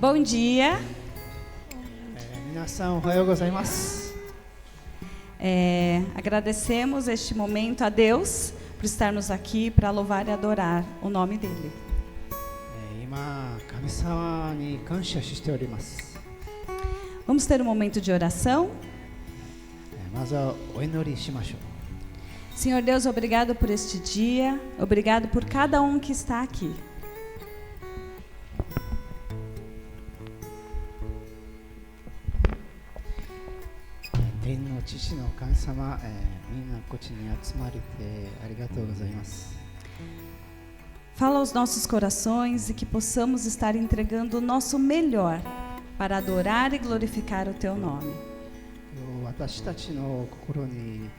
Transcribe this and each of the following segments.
Bom dia. 皆さんおはようございます。Agradecemos este momento a Deus por estarmos aqui para louvar e adorar o nome dele. 今神様に感謝しております。 Vamos ter um momento de oração. まずはお祈りしましょう。 Senhor Deus, obrigado por este dia, obrigado por cada um que está aqui. 天の父の神様、みんなこっちに集まれてありがとうございます。 Fala aos nossos corações e que possamos estar entregando o nosso melhor para adorar e glorificar o teu nome. 私たちの心に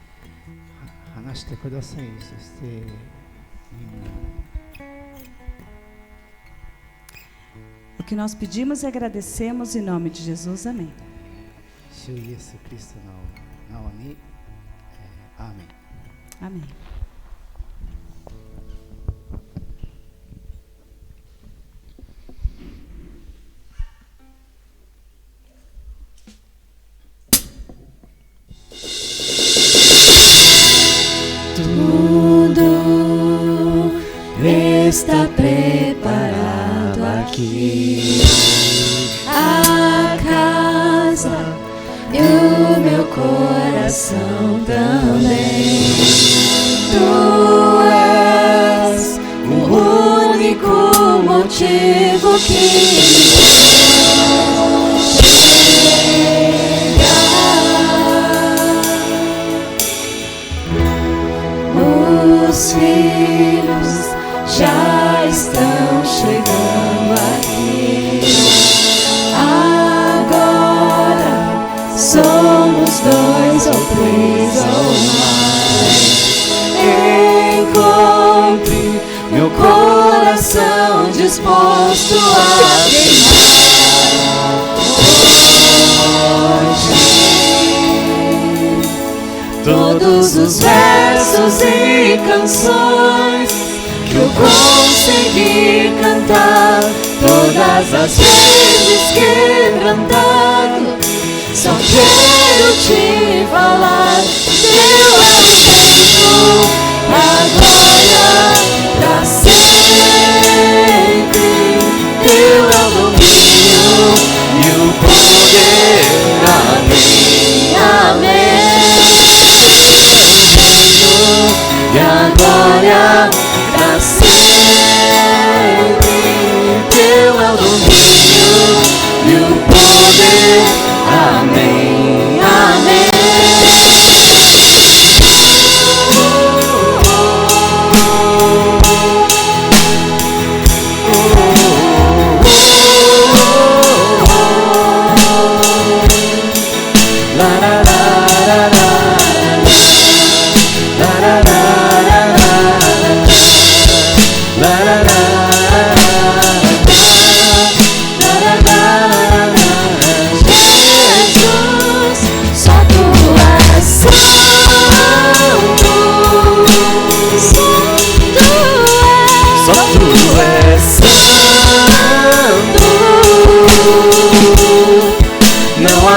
話してください。そしてみんな O que nós pedimos e agradecemos em nome de Jesus, amém. 主イエス・キリストの名に、アーメン。 Amém. Tudo está preparado aqui. A casa e o meu coração também. Tu és o único motivo que os filhos já estão chegando aqui. Agora somos dois ou três ou mais. Encontre meu coração disposto a queimar hoje. Todos os versos e canções que eu consegui cantar, todas as vezes quebrantado, só quero te falar. Teu é o centro, a glória pra sempre. Teu é o domínio e o poder. Amém, amém. E a glória pra sempre. Teu é o domínio e o poder. Amém, amém. La la la la la. Não há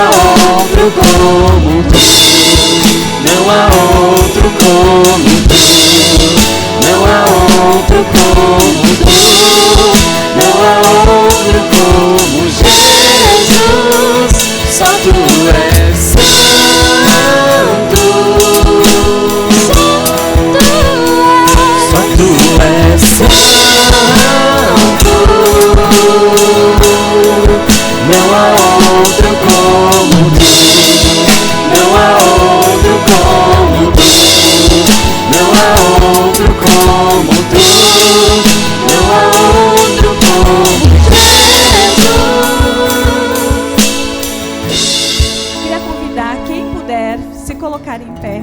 outro como tu, não há outro como tu, não há outro como tu, não há outro como Jesus, só tu és santo, só tu és santo, não há outro como tu, não há outro como tu, não há outro como tu, não há outro como Jesus. Queria convidar quem puder se colocar em pé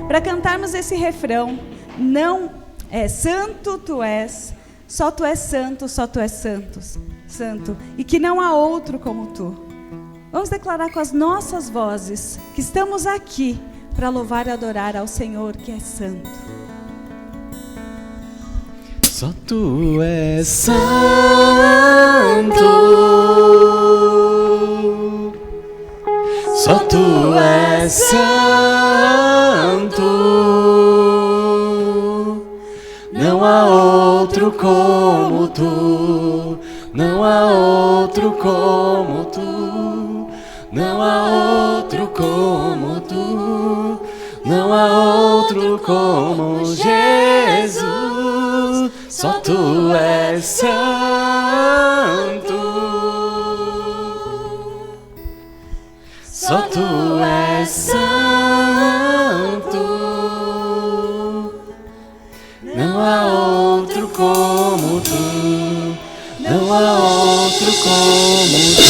para cantarmos esse refrão. Não é santo tu és, só tu és santo, só tu és santo, e que não há outro como tu. Vamos declarar com as nossas vozes que estamos aqui para louvar e adorar ao Senhor que é santo. Só tu és santo. Só tu és santo. Não há outro como tu. Não há outro como tu. Não há outro como tu. Não há outro como Jesus. Só tu és santo. Só tu és santo. Não há outro como tu. Não há outro como tu.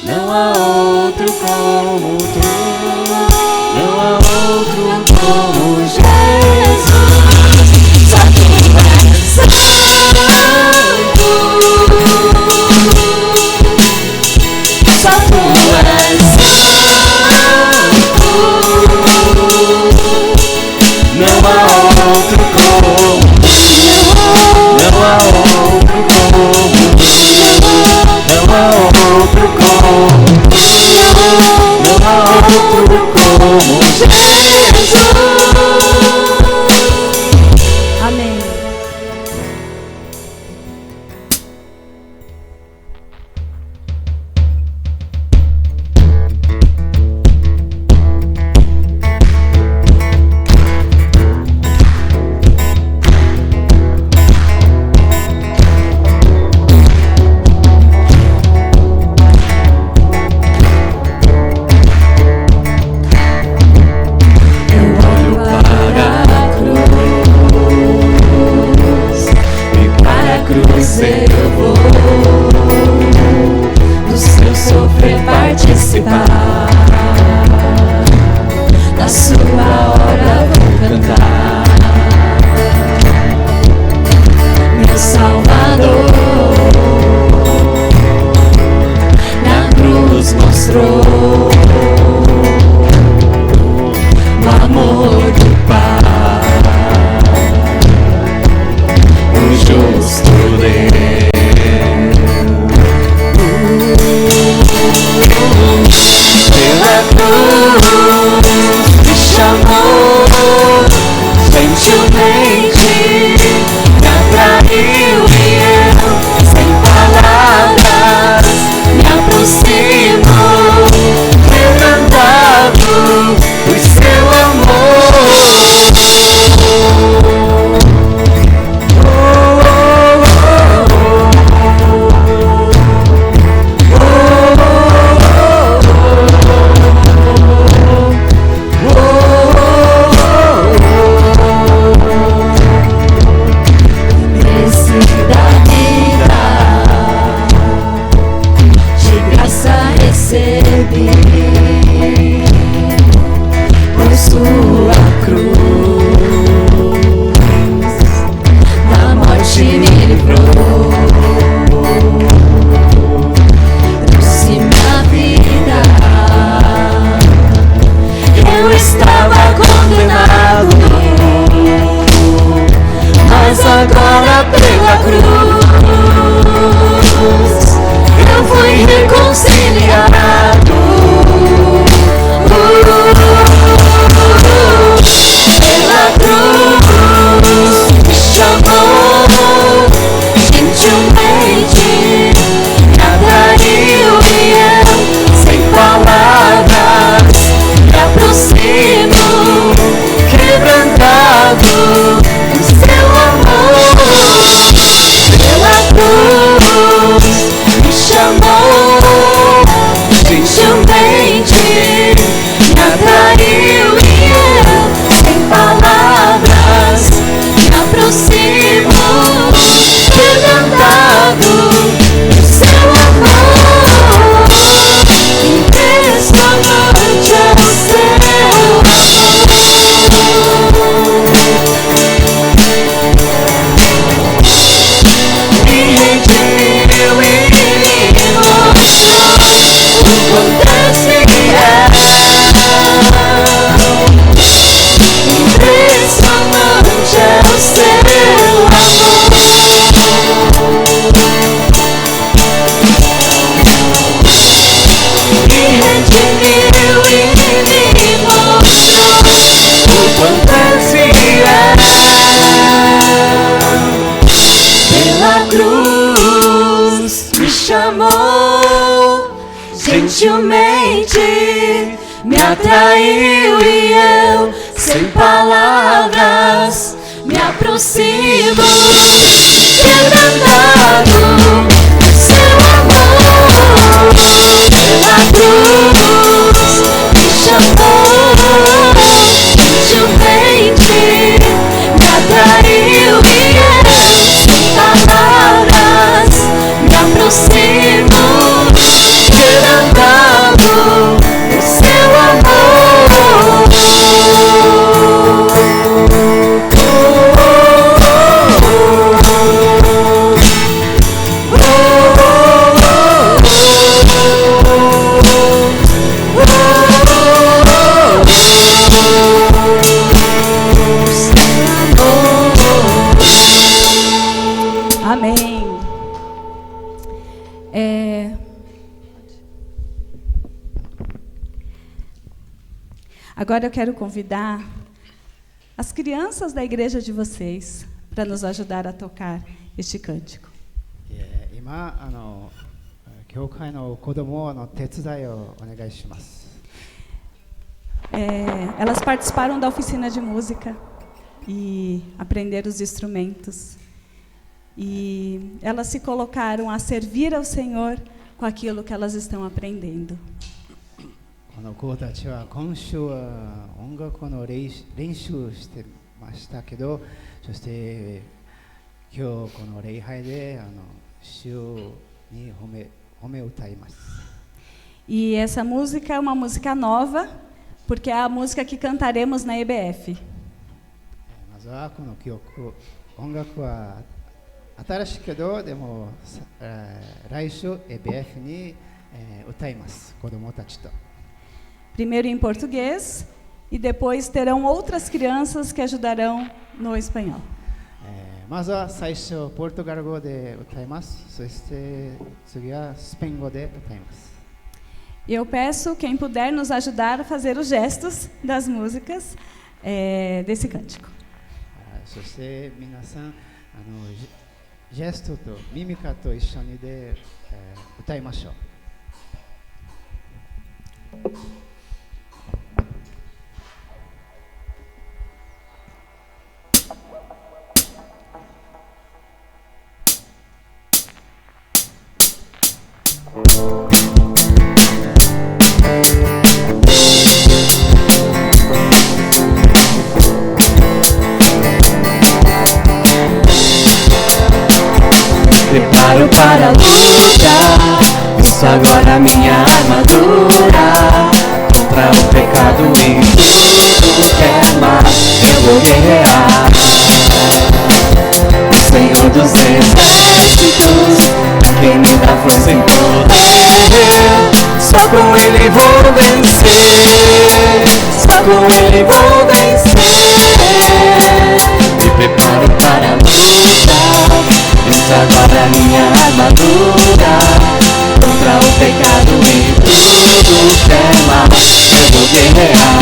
Não há outro como tu. Não há outro como Jesus. Só tu és santo. Só tu és santo. Não há outro como tu. Não há outro como tu. Não há outro como tu. Não há outro como Jesus. Amém. Eu vou do seu sofrer participar, na sua hora vou cantar. Meu Salvador na cruz mostrou o amor do Pai, o justo Deus. Pela cruz me chamou gentilmente, me atraiu e eu, sem palavras, me aproximo, encantado por seu amor. Por sua cruz, da morte me livrou, trouxe minha vida. Eu estava condenado, mas agora pela cruz eu fui reconciliado. Gentilmente me atraiu e eu, sem palavras, me aproximo, quebrantado do seu amor. Pela cruz me chamou, gentilmente me atraiu e eu, sem palavras, me aproximo, quebrantado do seu amor. Amém. Agora eu quero convidar as crianças da igreja de vocês para nos ajudar a tocar este cântico. 今教会の子供の手伝いをお願いします。 Elas participaram da oficina de música e aprenderam os instrumentos. E elas se colocaram a servir ao Senhor com aquilo que elas estão aprendendo. この子たちは今週は音楽の練習してましたけど、そして今日この礼拝で主に褒め歌います。 E essa música é uma música nova, porque é a música que cantaremos na EBF. まずはこの曲、音楽は新しいけど、でも来週 EBF に歌います、子供たちと。 Primeiro em português e depois terão outras crianças que ajudarão no espanhol. まずは最初ポルトガル語で歌います。そして次はスペイン語で歌います。 Eu peço quem puder nos ajudar a fazer os gestos das músicas desse cântico. そして皆さんジェストとミミカと一緒にで、歌いましょう。 Preparo para a luta, visto agora minha armadura. Contra o pecado em tudo que é má, eu vou guerrear. O Senhor dos exércitos é quem me dá força em poder. Só com Ele vou vencer, só com Ele vou vencer. Me preparo para a luta, visto agora minha armadura. Contra o pecado e tudo que é mal, eu vou guerrear.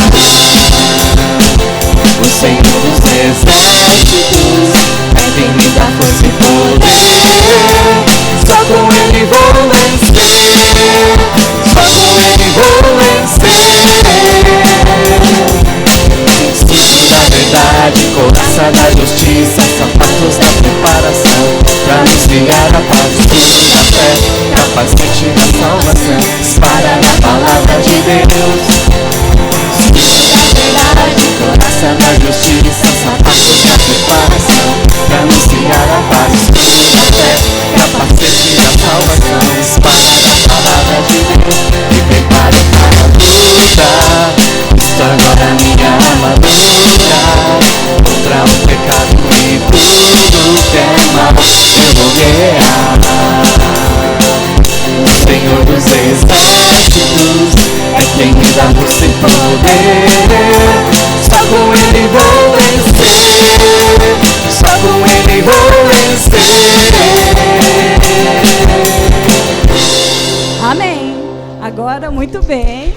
O Senhor dos exércitos é quem me dá força e poder. Só com Ele vou vencer, só com Ele vou vencer. Cinto da verdade, couraça da justiça, sapatos da preparação, pra anunciar a paz, escudo da fé, capacete da salvação, espada da palavra de Deus. Cinto da verdade, couraça da justiça, sapatos da preparação, pra anunciar a paz, escudo da fé, capacete da salvação, espada da palavra de Deus. Me preparo para a luta, visto agora minha armadura. Contra o pecado e tudo que é mal, eu vou guerrear. O Senhor dos exércitos é quem me dá força e poder. Só com Ele vou vencer, só com Ele vou vencer. Amém. Agora, muito bem.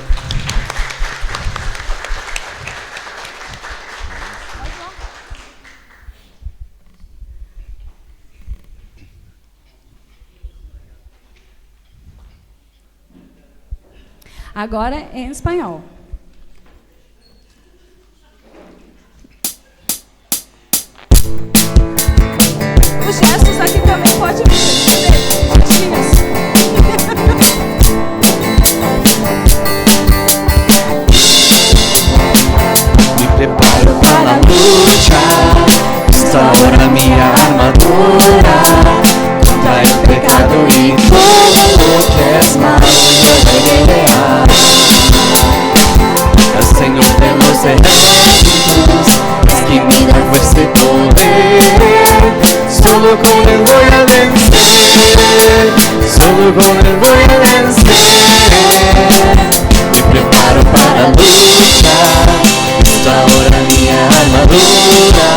Agora é em espanhol. Os gestos aqui também pode fazer. Me preparo para a luta, instaura minha armadura contra o pecado e todo o que é mal. Eu vou guerrear. El Señor de los ejércitos es quien me da fuerza y poder. Solo con Él voy a vencer. Solo con Él voy a vencer. Me preparo para luchar. Esta hora minha armadura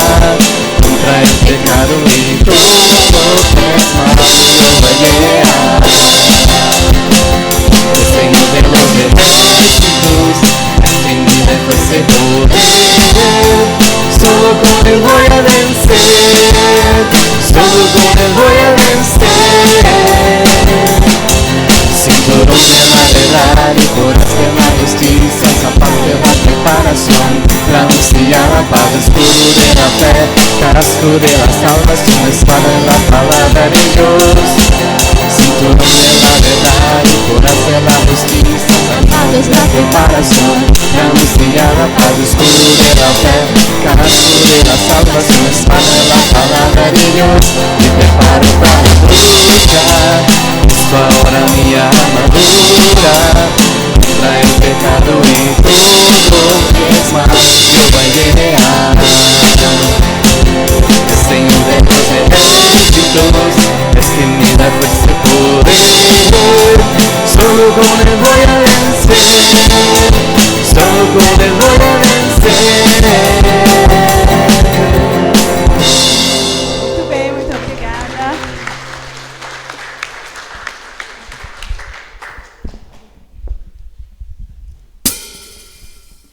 contra el pecado y todo lo que es mal. Yo voy a guerrear. El Señor de los ejércitos es quien me da fuerza y poder. Solo con Él voy a vencer. Solo con Él voy a vencer. Cinturón de la verdad y corazón de la justicia, zapato de la preparación, la unción, la paz, escudo de la fe, casco de la salvación, espada de la palabra de Dios. Cinturón de la verdad y corazón de la justicia, zapato de la preparación, la unción, la paz, escudo de la fe, casco de la salvación, espada de la palabra de Dios. Me preparo para luchar. Esto ahora minha armadura contra el pecado y todo lo que es mal. Yo voy a guerrear. El Señor de los ejércitos es quien me da fuerza y poder. Solo con Él voy a vencer. Solo con Él voy a vencer. Muito bem, muito obrigada.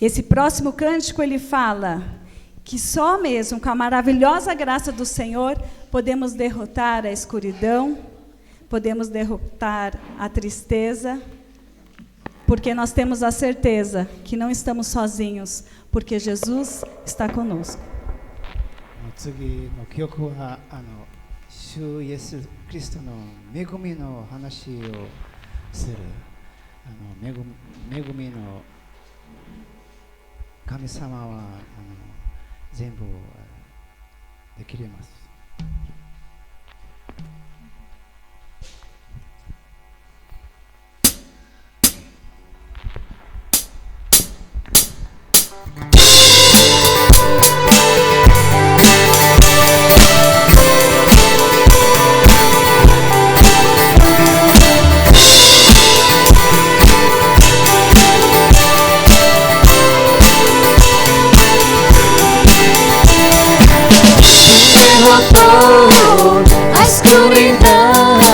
Esse próximo cântico ele fala que só mesmo com a maravilhosa graça do Senhor podemos derrotar a escuridão, podemos derrotar a tristeza, porque nós temos a certeza que não estamos sozinhos, porque Jesus está conosco. 次の曲は主イエス・キリストの恵みの話をする恵みの神様は全部できます。A escuridão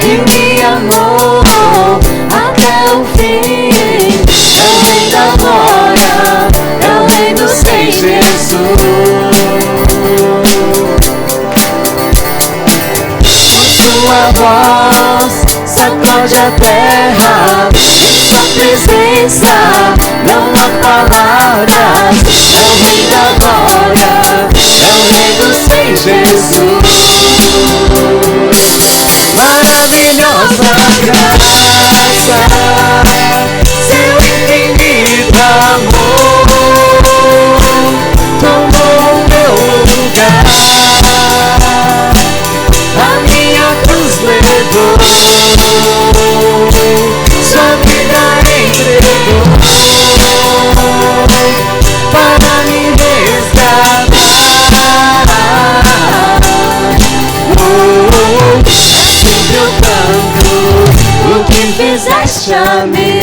e me amou até o fim. É o Rei da glória, é o Rei dos reis, Jesus. Com sua voz sacode a terra, em sua presença não há palavras. É o Rei da glória, é o Rei dos reis, Jesus. Maravilhosa graça, seu infinito amor tomou o meu lugar, a minha cruz levou, sua vida entregou para me resgatar. Sempre eu canto o que fizeste a mim.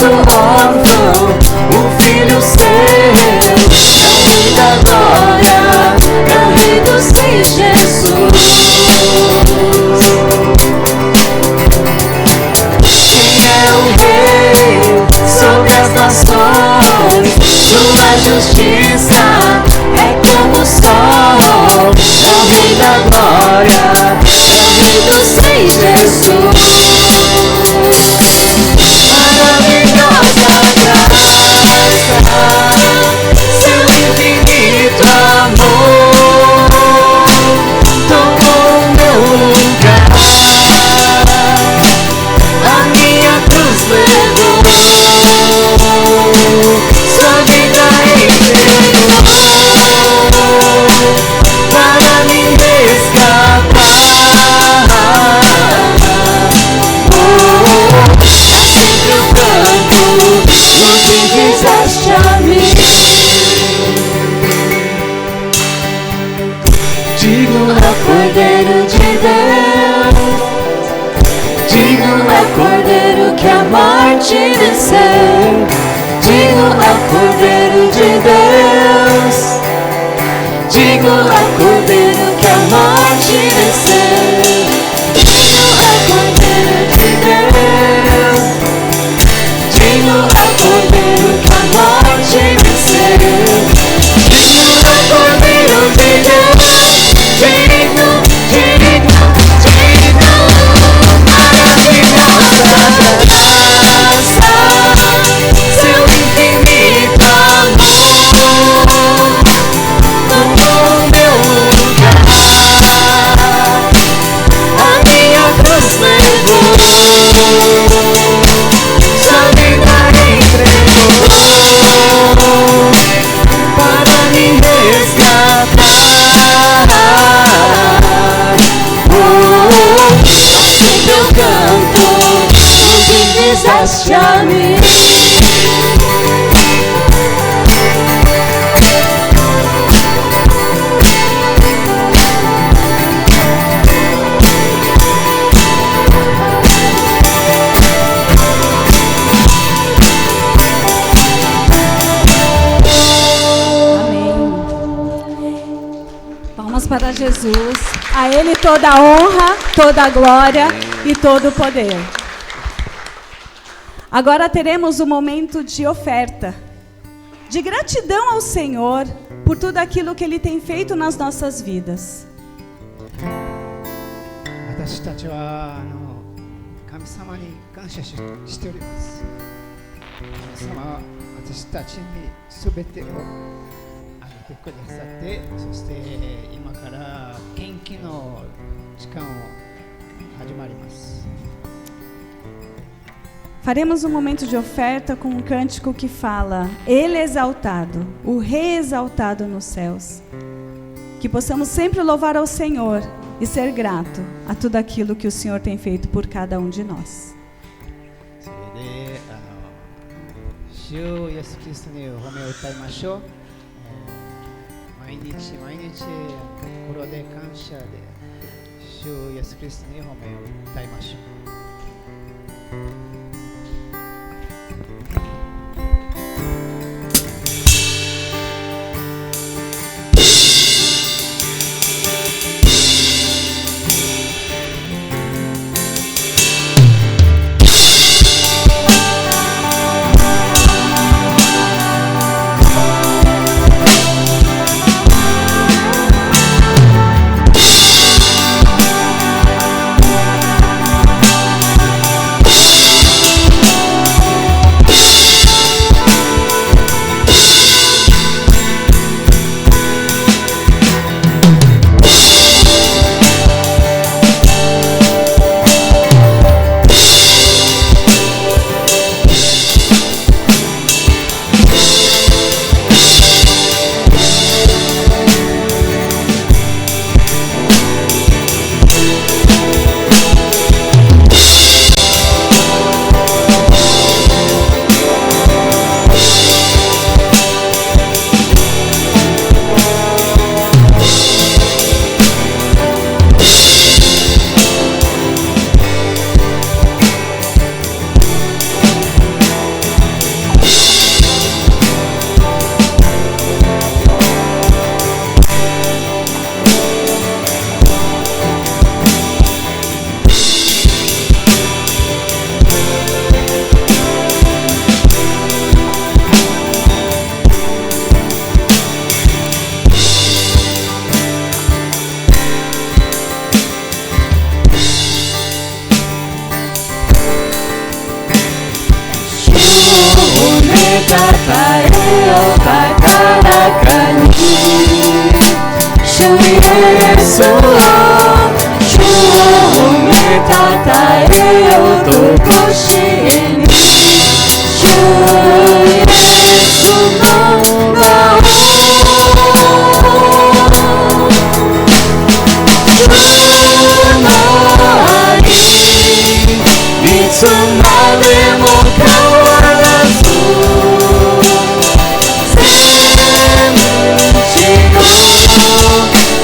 Do órfão, um filho seu, é o Rei da glória, é digno é o Cordeiro de Deus, digno é o Cordeiro que a morte venceu, digno é o Cordeiro de Deus, digno é o Cordeiro que a morte venceu, digno é o Cordeiro de Deus, digno é o Cordeiro que a morte venceu, digno é o Cordeiro de Deus, digno, digno, digno, maravilhosa graça, seu infinito amor tomou meu lugar, a minha cruz levou, sua vida entregou para me resgatar. Assim eu canto o que fizeste a mim. Para Jesus, a Ele toda a honra, toda a glória e todo o poder. Agora teremos um momento de oferta, de gratidão ao Senhor por tudo aquilo que Ele tem feito nas nossas vidas. 私たちは神様に感謝しております。神様は私たちに全てをあげてくださって、そして今から元気の時間を始まります。 Faremos um momento de oferta com um cântico que fala: Ele é exaltado, o Rei exaltado nos céus. Que possamos sempre louvar ao Senhor e ser grato a tudo aquilo que o Senhor tem feito por cada um de nós. それで主イエス・キリストにお褒めを歌いましょう。毎日毎日心で感謝で主イエス・キリストにお褒めを歌いましょう。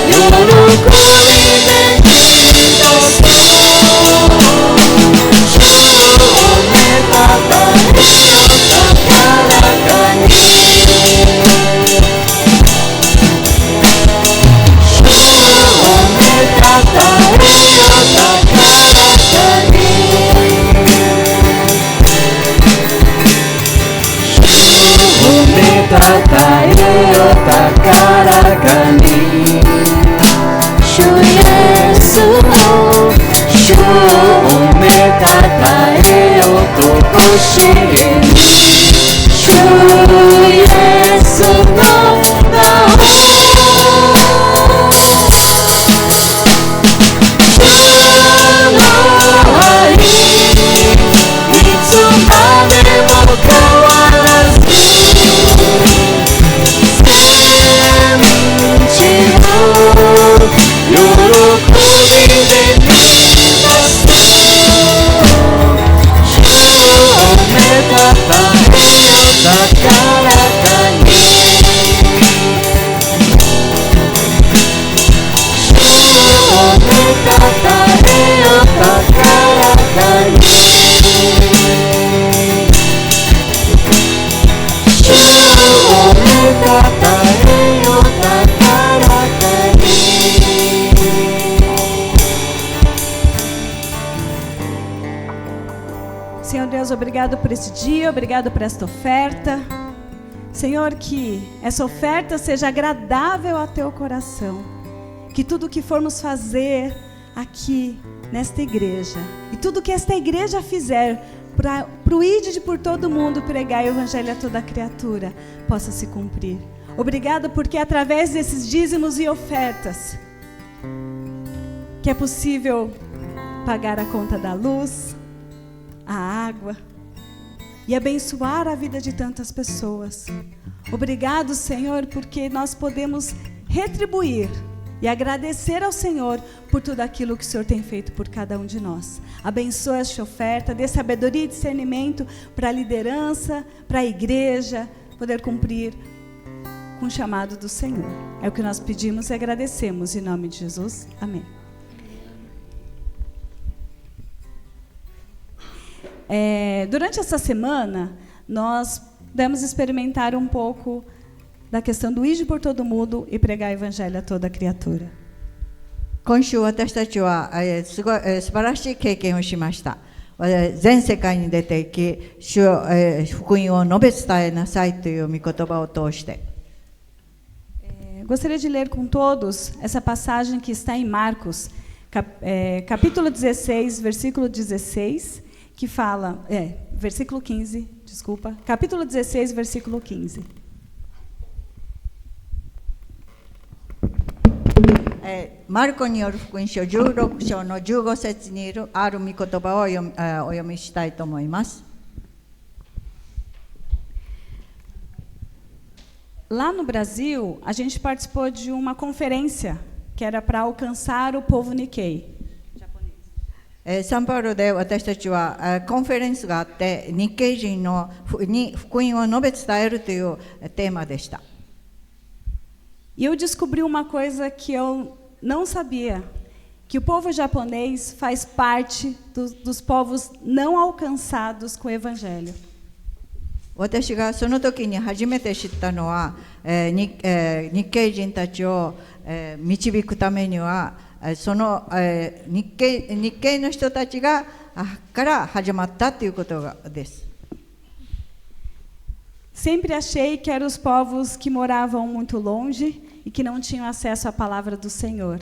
Yes, Senhor Deus, obrigado por esse dia, obrigado por esta oferta. Senhor, que essa oferta seja agradável ao teu coração. Que tudo o que formos fazer aqui nesta igreja, e tudo que esta igreja fizer para o ide por todo mundo pregar o evangelho a toda criatura, possa se cumprir. Obrigado porque através desses dízimos e ofertas, que é possível pagar a conta da luz, a água e abençoar a vida de tantas pessoas. Obrigado, Senhor, porque nós podemos retribuir e agradecer ao Senhor por tudo aquilo que o Senhor tem feito por cada um de nós. Abençoa esta oferta, dê sabedoria e discernimento para a liderança, para a igreja, poder cumprir com o chamado do Senhor. É o que nós pedimos e agradecemos, em nome de Jesus. Amém. Durante essa semana, nós pudemos experimentar um pouco da questão do ir por todo mundo e pregar o evangelho a toda criatura. 今週私たちは素晴らしい経験をしました。全世界に出て行き、福音を述べ伝えなさいという御言葉を通して。Gostaria de ler com todos essa passagem que está em Marcos, capítulo 16, versículo 16, que fala, versículo 15, desculpa, capítulo 16, versículo 15. マルコによる福音書16章の15節にある御言葉をお読みしたいと思います。Lá no Brasil, a gente participou de uma conferência que era para alcançar o povo Nikkei. サンパウロで私たちはコンフェレンスがあって日系人に福音を述べ伝えるというテーマでした。E eu descobri uma coisa que eu não sabia, que o povo japonês faz parte dos povos não alcançados com o evangelho. 私がその時に初めて知ったのは、日系人たちを、導くためにはその、日系の人たちから始まったということです。Sempre achei que eram os povos que moravam muito longe e que não tinham acesso à palavra do Senhor.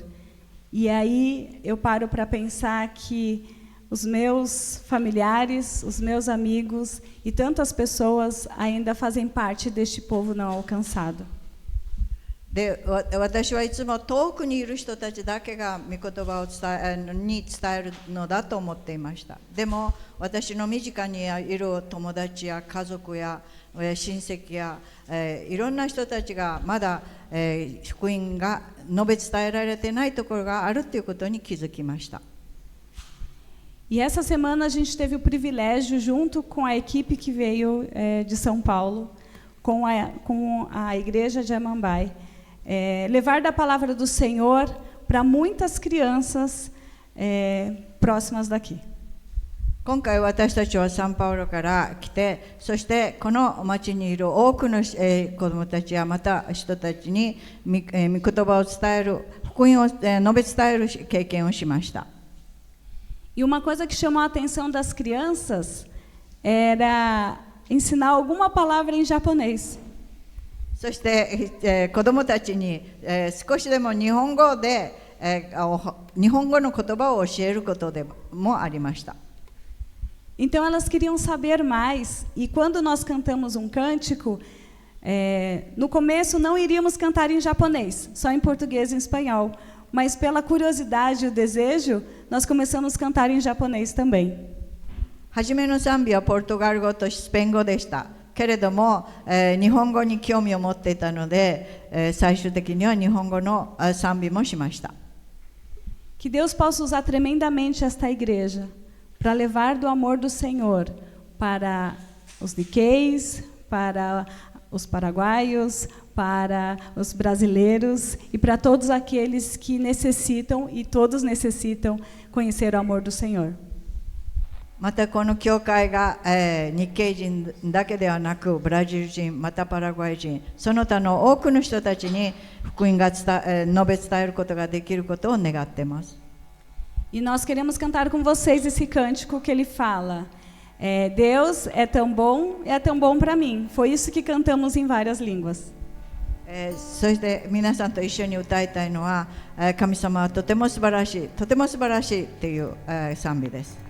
E aí eu paro para pensar que os meus familiares, os meus amigos e tantas pessoas ainda fazem parte deste povo não alcançado. で、私はいつも遠くにいる人たちだけが御言葉を伝えるのだと思っていました。でも私の身近にいる友達や家族や親戚や、いろんな人たちがまだ、福音が述べ伝えられてないところがあるということに気づきました。E essa semana a gente teve o privilégio, junto com a equipe que veio de São Paulo, com a igreja de Amambai, levar da palavra do Senhor para muitas crianças próximas daqui. 今回私たちはサンパウロから来て、そしてこの町にいる多くの子どもたちやまた人たちに御言葉を伝える、福音を述べ伝える経験をしました。E uma coisa que chamou a atenção das crianças era ensinar alguma palavra em japonês. そして、子どもたちに、少しでも日本語で、日本語の言葉を教えることでもありました。Então elas queriam saber mais, e quando nós cantamos um cântico, no começo não iríamos cantar em japonês, só em português e em espanhol, mas pela curiosidade e o desejo, nós começamos a cantar em japonês também. 初めの賛美はポルトガル語とスペイン語でした。けれども、日本語に興味を持っていたので、最終的には日本語の賛美もしました。Que Deus possa usar tremendamente esta igreja para levar do amor do Senhor para os niqueis, para os paraguaios, para os brasileiros e para todos aqueles que necessitam, e todos necessitam, conhecer o amor do Senhor. またこの教会が、日系人だけではなく、ブラジル人、またパラグアイ人、その他の多くの人たちに福音が述べ伝えることができることを願っています。E nós queremos cantar com vocês esse cântico que ele fala. Deus é tão bom para mim. Foi isso que cantamos em várias línguas. そして皆さんと一緒に歌いたいのは、神様はとても素晴らしい、とても素晴らしいという、賛美です。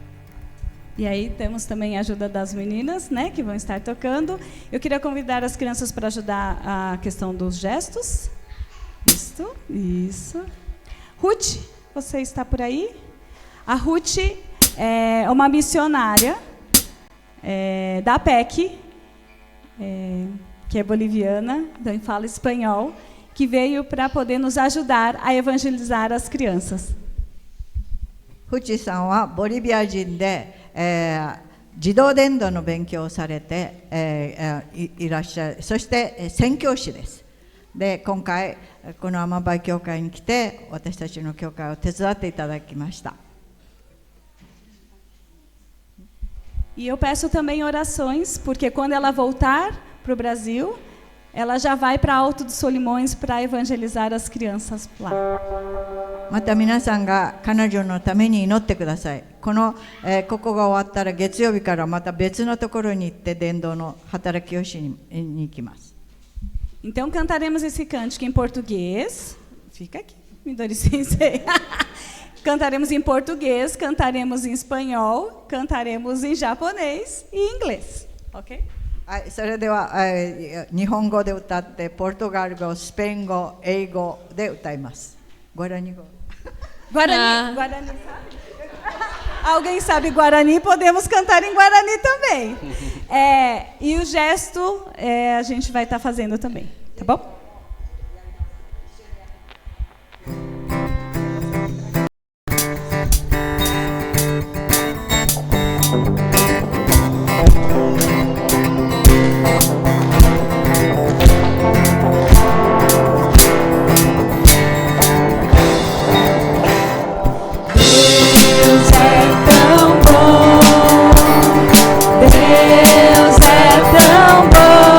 E aí temos também a ajuda das meninas, né, que vão estar tocando. Eu queria convidar as crianças para ajudar a questão dos gestos. Isso. Ruth, você está por aí? A Ruth é uma missionária da PEC, que é boliviana, então fala espanhol, que veio para poder nos ajudar a evangelizar as crianças. フチさんはボリビア人で、児童伝道の勉強をされて、いらっしゃる。そして宣教師です。で、今回このアマバイ教会に来て、私たちの教会を手伝っていただきました。E eu peço também orações, porque quando ela voltar para o Brasil, ela já vai para Alto dos Solimões para evangelizar as crianças lá. また皆さんが彼女のために祈ってください。ここが終わったら月曜日からまた別のところに行って伝道の働きをしに行きます。Então cantaremos esse cântico em português. Fica aqui, me dá licença aí. Cantaremos em português, cantaremos em espanhol, cantaremos em japonês e em inglês. Ok? はい、それでは、日本語で歌って、ポルトガル語、スペイン語、英語で歌います。Guarani語。Guarani sabe? Alguém sabe Guarani? Podemos cantar em Guarani também. E o gesto a gente vai estar fazendo também, tá bom? Deus é tão bom.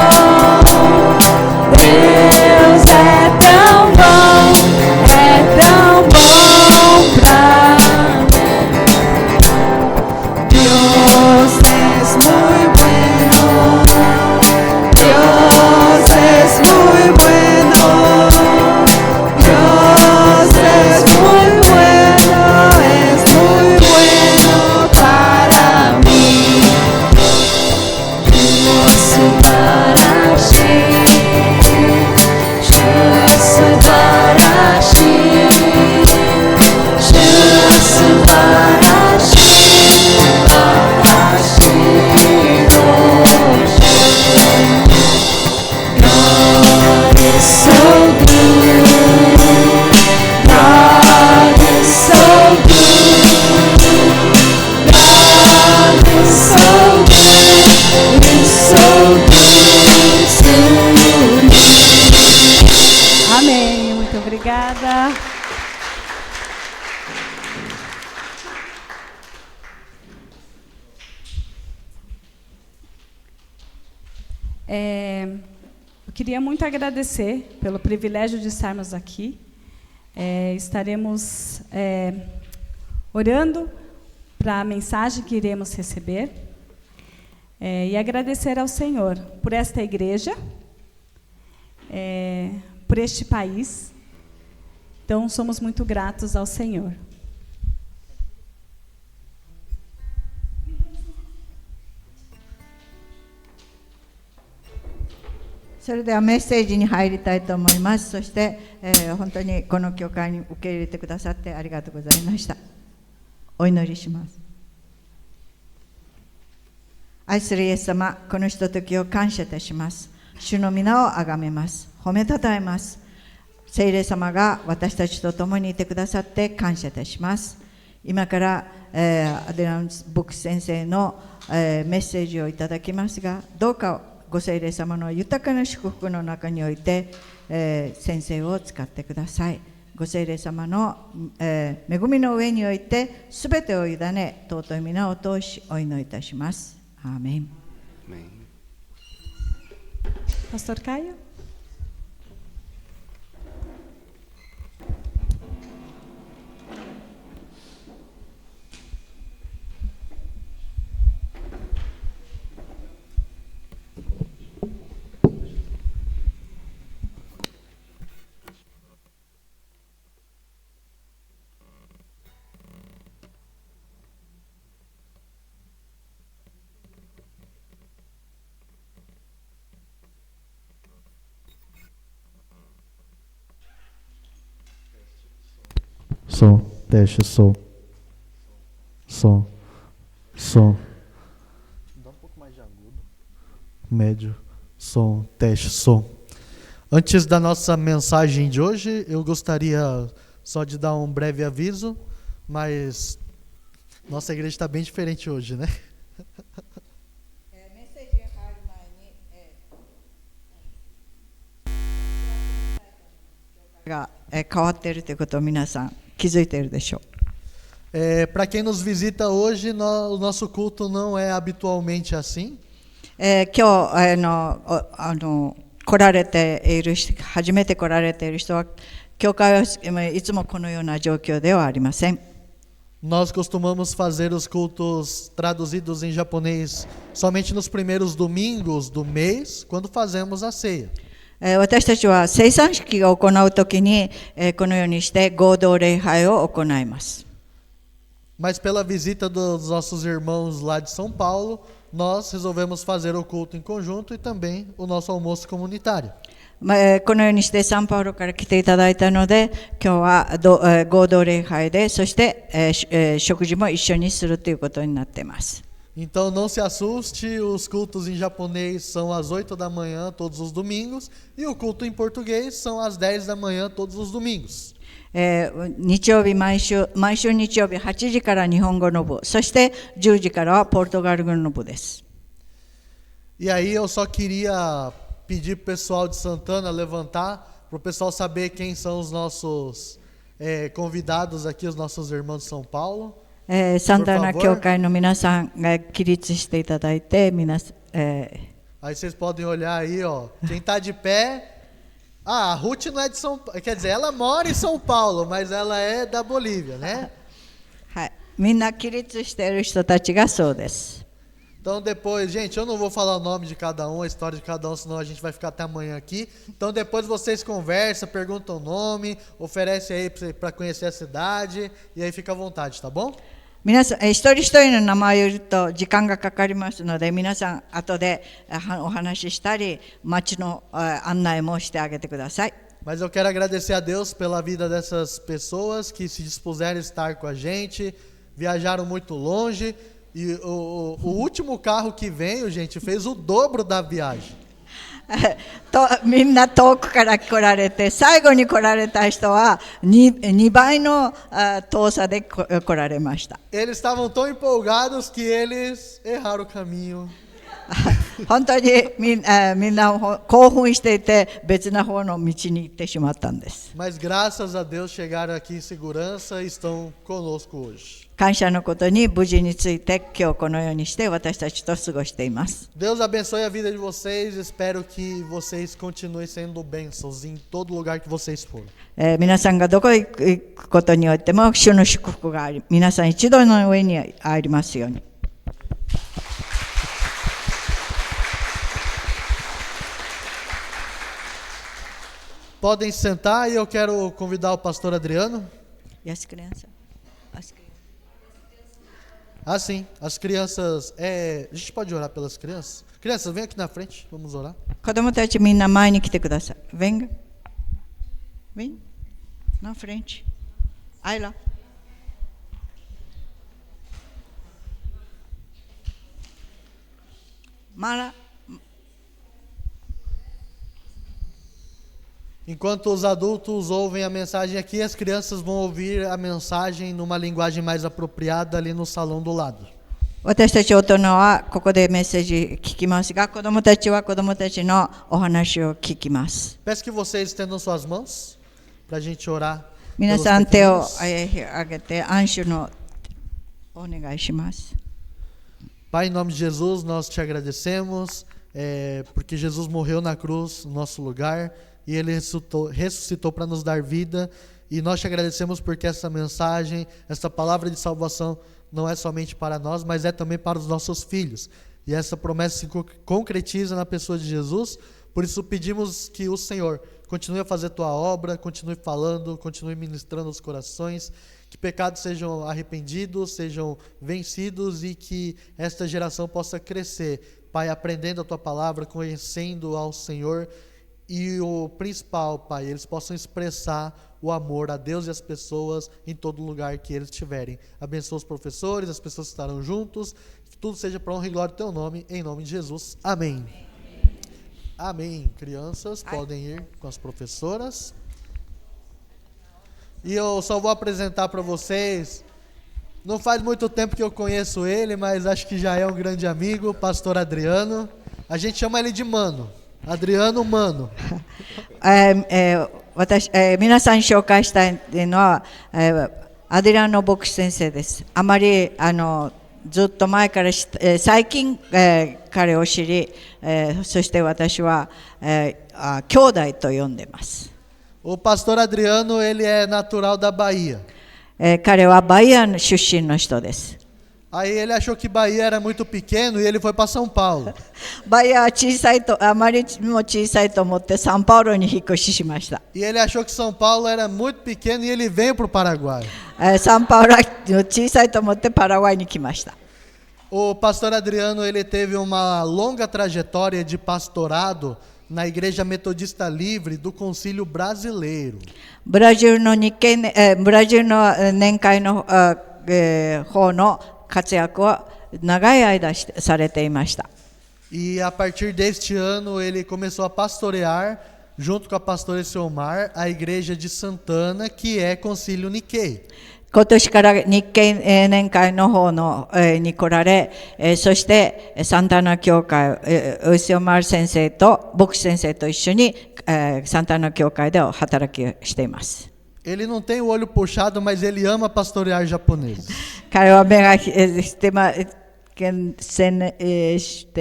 Eu queria muito agradecer pelo privilégio de estarmos aqui. Estaremos orando para a mensagem que iremos receber e agradecer ao Senhor por esta igreja, por este país. Então, somos muito gratos ao Senhor. それではメッセージに入りたいと思います。そして、本当にこの教会に受け入れてくださってありがとうございました。お祈りします。愛するイエス様、このひとときを感謝いたします。主の皆をあがめます。褒めたたえます。聖霊様が私たちと共にいてくださって感謝いたします。今から、アデランス・ブック先生の、メッセージをいただきますが、どうかご聖霊様の豊かな祝福の中において、先生を使ってください。ご聖霊様の、恵みの上においてすべてを委ね、尊い皆を通しお祈りいたします。アーメン。Pastor Caio? Som, teste, som. Som, som. Dá um pouco mais de agudo. Médio, som, teste, som. Antes da nossa mensagem de hoje, eu gostaria só de dar um breve aviso, mas nossa igreja está bem diferente hoje, né? メッセージが入る前に、が変わっているということを皆さん気づいているでしょう。Para quem nos visita hoje, o nosso culto não é habitualmente assim. 今日来られている人、初めて来られている人は、教会はいつもこのような状況ではありません。Nós costumamos fazer os cultos traduzidos em japonês somente nos primeiros domingos do mês, quando fazemos a ceia. 私たちは聖餐式を行うときに、このようにして合同礼拝を行います。Mas pela visita dos nossos irmãos lá de São Paulo, nós resolvemos fazer o culto em conjunto e também o nosso almoço comunitário. このようにしてサンパウロから来ていただいたので、今日は合同礼拝で、そして、食事も一緒にするということになっています。Então não se assuste, os cultos em japonês são às 8 da manhã todos os domingos e o culto em português são às 10 da manhã todos os domingos. 日曜日毎週日曜日8時から日本語の部、そして10時からはポルトガル語の部です。E aí eu só queria pedir para o pessoal de Santana levantar, para o pessoal saber quem são os nossos convidados aqui, os nossos irmãos de São Paulo. サンタナ教会の皆さんが起立していただいて、Aí vocês podem olhar aí, ó, quem está de pé. Ah, a Ruth não é de São Paulo, quer dizer, ela mora em São Paulo, mas ela é da Bolívia, né? はい、みんな起立している人たちがそうです。Então depois, gente, eu não vou falar o nome de cada um, a história de cada um, senão a gente vai ficar até amanhã aqui. Então depois vocês conversam, perguntam o nome, oferecem aí para conhecer a cidade, e aí fica à vontade, tá bom? 皆さん、一人一人の名前を言うと時間がかかりますので、皆さん後でお話ししたり、街の案内もしてあげてください。Mas eu quero agradecer a Deus pela vida dessas pessoas que se dispuseram a estar com a gente, viajaram muito longe, e o último carro que veio, gente, fez o dobro da viagem. みんな遠くから来られて、最後に来られた人は 2倍の遠さで来られました。Eles estavam tão empolgados que eles erraram o caminho. 本当にみんな興奮していて別な方の道に行ってしまったんです。 Mas graças a Deus chegaram aqui em segurança e estão conosco hoje. 感謝のことに無事について今日このようにして私たちと過ごしています。 Deus abençoe a vida de vocês. Espero que vocês continuem sendo bênçãos em todo lugar que vocês forem. 皆さんがどこへ行くことにおいても主の祝福があり、皆さん一度の上にありますように。 Podem sentar e eu quero convidar o pastor Adriano. E as crianças? Ah, sim, as crianças. A gente pode orar pelas crianças? Crianças, vem aqui na frente, vamos orar. 子供たちみんな前に来てください。Venga. Vem na frente. Ayla. Mara. Enquanto os adultos ouvem a mensagem aqui, as crianças vão ouvir a mensagem numa linguagem mais apropriada ali no salão do lado. 私たち大人はここでメッセージ聞きますが、子供たちは子供たちのお話を聞きます。 Peço que vocês estendam suas mãos para a gente orar. 皆 pelos さん手を pequeninos. 上げて安守のお願いします。 Pai, em nome de Jesus, nós te agradecemos porque Jesus morreu na cruz no nosso lugar e Ele ressuscitou para nos dar vida. E nós te agradecemos porque essa mensagem, essa palavra de salvação não é somente para nós, mas é também para os nossos filhos. E essa promessa se concretiza na pessoa de Jesus. Por isso pedimos que o Senhor continue a fazer tua obra, continue falando, continue ministrando os corações, que pecados sejam arrependidos, sejam vencidos e que esta geração possa crescer, Pai, aprendendo a tua palavra, conhecendo ao Senhor. E o principal, Pai, eles possam expressar o amor a Deus e às pessoas em todo lugar que eles estiverem. Abençoa os professores, as pessoas que estarão juntos, que tudo seja para honra e glória do teu nome, em nome de Jesus. Amém. Amém. Crianças, podem ir com as professoras. E eu só vou apresentar para vocês, não faz muito tempo que eu conheço ele, mas acho que já é um grande amigo, o pastor Adriano. A gente chama ele de Mano. Adriano Mano. 皆さんに紹介したいのは、アデリアノ牧師先生です。あまりずっと前から最近、彼を知り、そして私は、兄弟と呼んでます。 O pastor Adriano, ele é natural da Bahia. 彼はバイアン出身の人です。 Aí ele achou que Bahia era muito pequeno e ele foi para São Paulo. バイアは小さいと、あまりにも小さいと思ってサンパウロに引っ越ししました。 E ele achou que São Paulo era muito pequeno e ele veio para o Paraguai. サンパウロは小さいと思ってパラグアイに来ました。 O pastor Adriano, ele teve uma longa trajetória de pastorado na Igreja Metodista Livre do Concílio Brasileiro. ブラジルの年会の方の活躍を長い間されていました。 E a partir deste ano ele começou a pastorear, junto com a pastora Selmar, a Igreja de Santana, que é Concílio Nikkei. 今年から日系年会の方に来られ、そしてサンタナ教会、ウシオマル先生と牧師先生と一緒にサンタナ教会で働きをしています。 Ele não tem o olho puxado, mas ele ama pastorear japoneses. 彼は目がして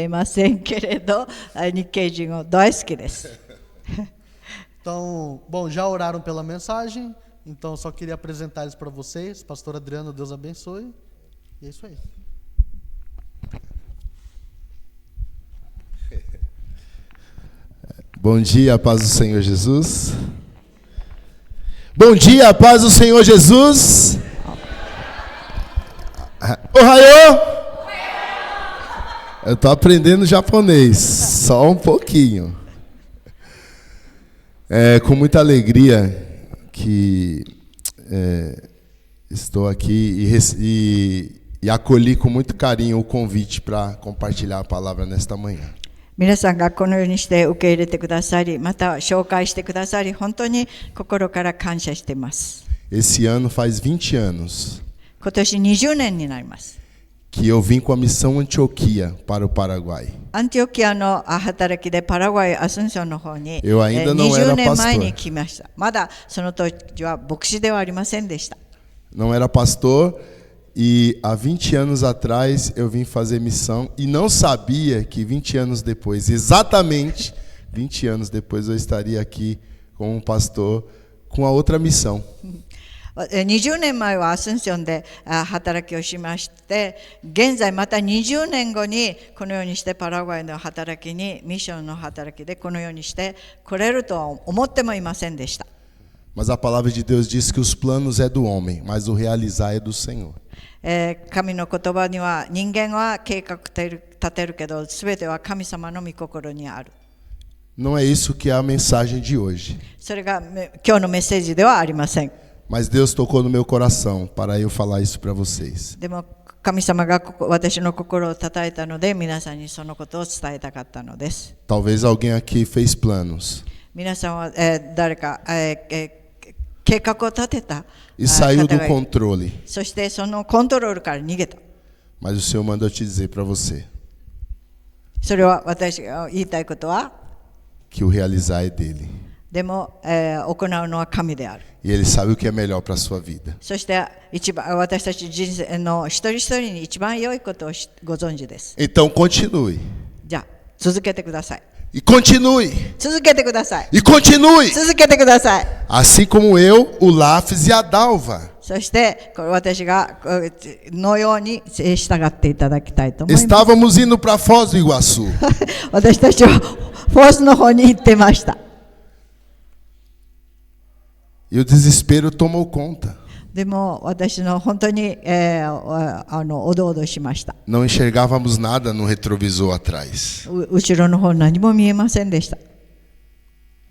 ませんけれど、日系人を大好きです。 Então, bom, já oraram pela mensagem, então só queria apresentar eles para vocês. Pastor Adriano, Deus abençoe. E é isso aí. Bom dia, paz do Senhor Jesus. Bom dia, paz do Senhor Jesus. Ohayou! Eu estou aprendendo japonês, só um pouquinho. É com muita alegria que estou aqui e acolhi com muito carinho o convite para compartilhar a palavra nesta manhã. 皆さんがこのようにして受け入れてくださり、また紹介してくださり、本当に心から感謝しています。 Esse ano faz 20 anos 今年20年になります。que eu vim com a missão Antioquia para o Paraguai. アンティオキアの働きでパラグアイ・アスンションの方にEu ainda não era 20年前 pastor. に来ました。まだその当時は牧師ではありませんでした。 Não era pastor e há 20 anos atrás eu vim fazer missão e não sabia que 20 anos depois, exatamente 20 anos depois, eu estaria aqui como um pastor com a outra missão. 20年前はアスンションで働きをしまして、現在また20年後にこのようにしてパラグアイの働きに、ミッションの働きでこのようにして来れるとは思ってもいませんでした。 Mas a palavra de Deus diz que os planos é do homem, mas o realizar é do Senhor. 神の言葉には人間は計画立てるけど、すべては神様の御心にある。 Não é isso que é a mensagem de hoje. それが今日のメッセージではありません。 Mas Deus tocou no meu coração para eu falar isso para vocês. でも神様が私の心を叩いたので、皆さんにそのことを伝えたかったのです。 Talvez alguém aqui fez planos 皆さんは、誰か、計画を立てた e saiu 方 do がいる。 controle. そしてそのコントロールから逃げた。 Mas o Senhor mandou te dizer para você それは私が言いたいことは、 que o realizar é dele. でも、行うのは神である。 E ele sabe o que é melhor para a sua vida. そして一番私たち人生の一人一人に一番良いことをご存知です。 Então continue. じゃあ続けてください。 E continue. 続けてください。 E continue. 続けてください。 Assim como eu, o Lafes e a Dalva. そして私がのように従っていただきたいと思います。 Estávamos indo para Foz do Iguaçu. 私たちはフォースの方に行ってました。 E o desespero tomou conta. でも私の本当に、おどおどしました。 Não enxergávamos nada no retrovisor atrás. 後ろの方何も見えませんでした。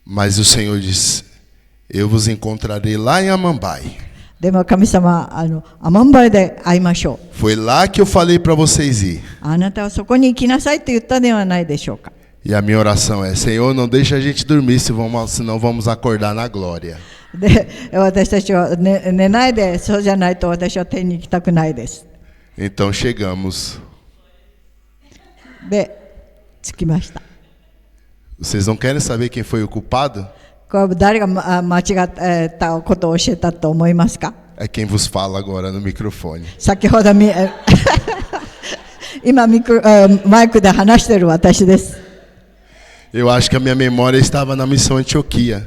Mas o Senhor disse: Eu vos encontrarei lá em Amambai. でも神様、アマンバイで会いましょう。 Foi lá que eu falei para vocês ir. あなたはそこに行きなさいと言ったではないでしょうか。 E a minha oração é: Senhor, não deixa a gente dormir, senão vamos acordar na glória. で、私たちは、寝ないで、そうじゃないと私は天に行きたくないです。 Então chegamos. で、着きました。 Vocês não querem saber quem foi o culpado? これ誰が間違ったことを教えたと思いますか？ É quem vos fala agora no microfone. 先ほど今マイクで話している私です。 Eu acho que a minha memória estava na missão Antioquia.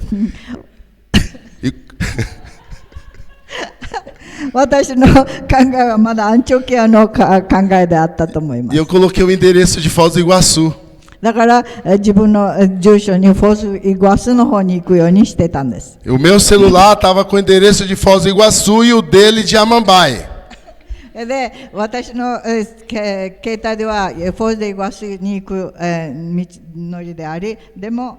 私の考えはまだアンチョキアの考えであったと思いま E す。 eu coloquei o endereço de Foz do Iguaçu. だから自分の住所にフォースイグアスの方に行くようにしてたんです。 O meu celular estava com o endereço de Foz do Iguaçu e o dele de Amambai. で、私の携帯ではフォースイグアスに行く道のりであり、でも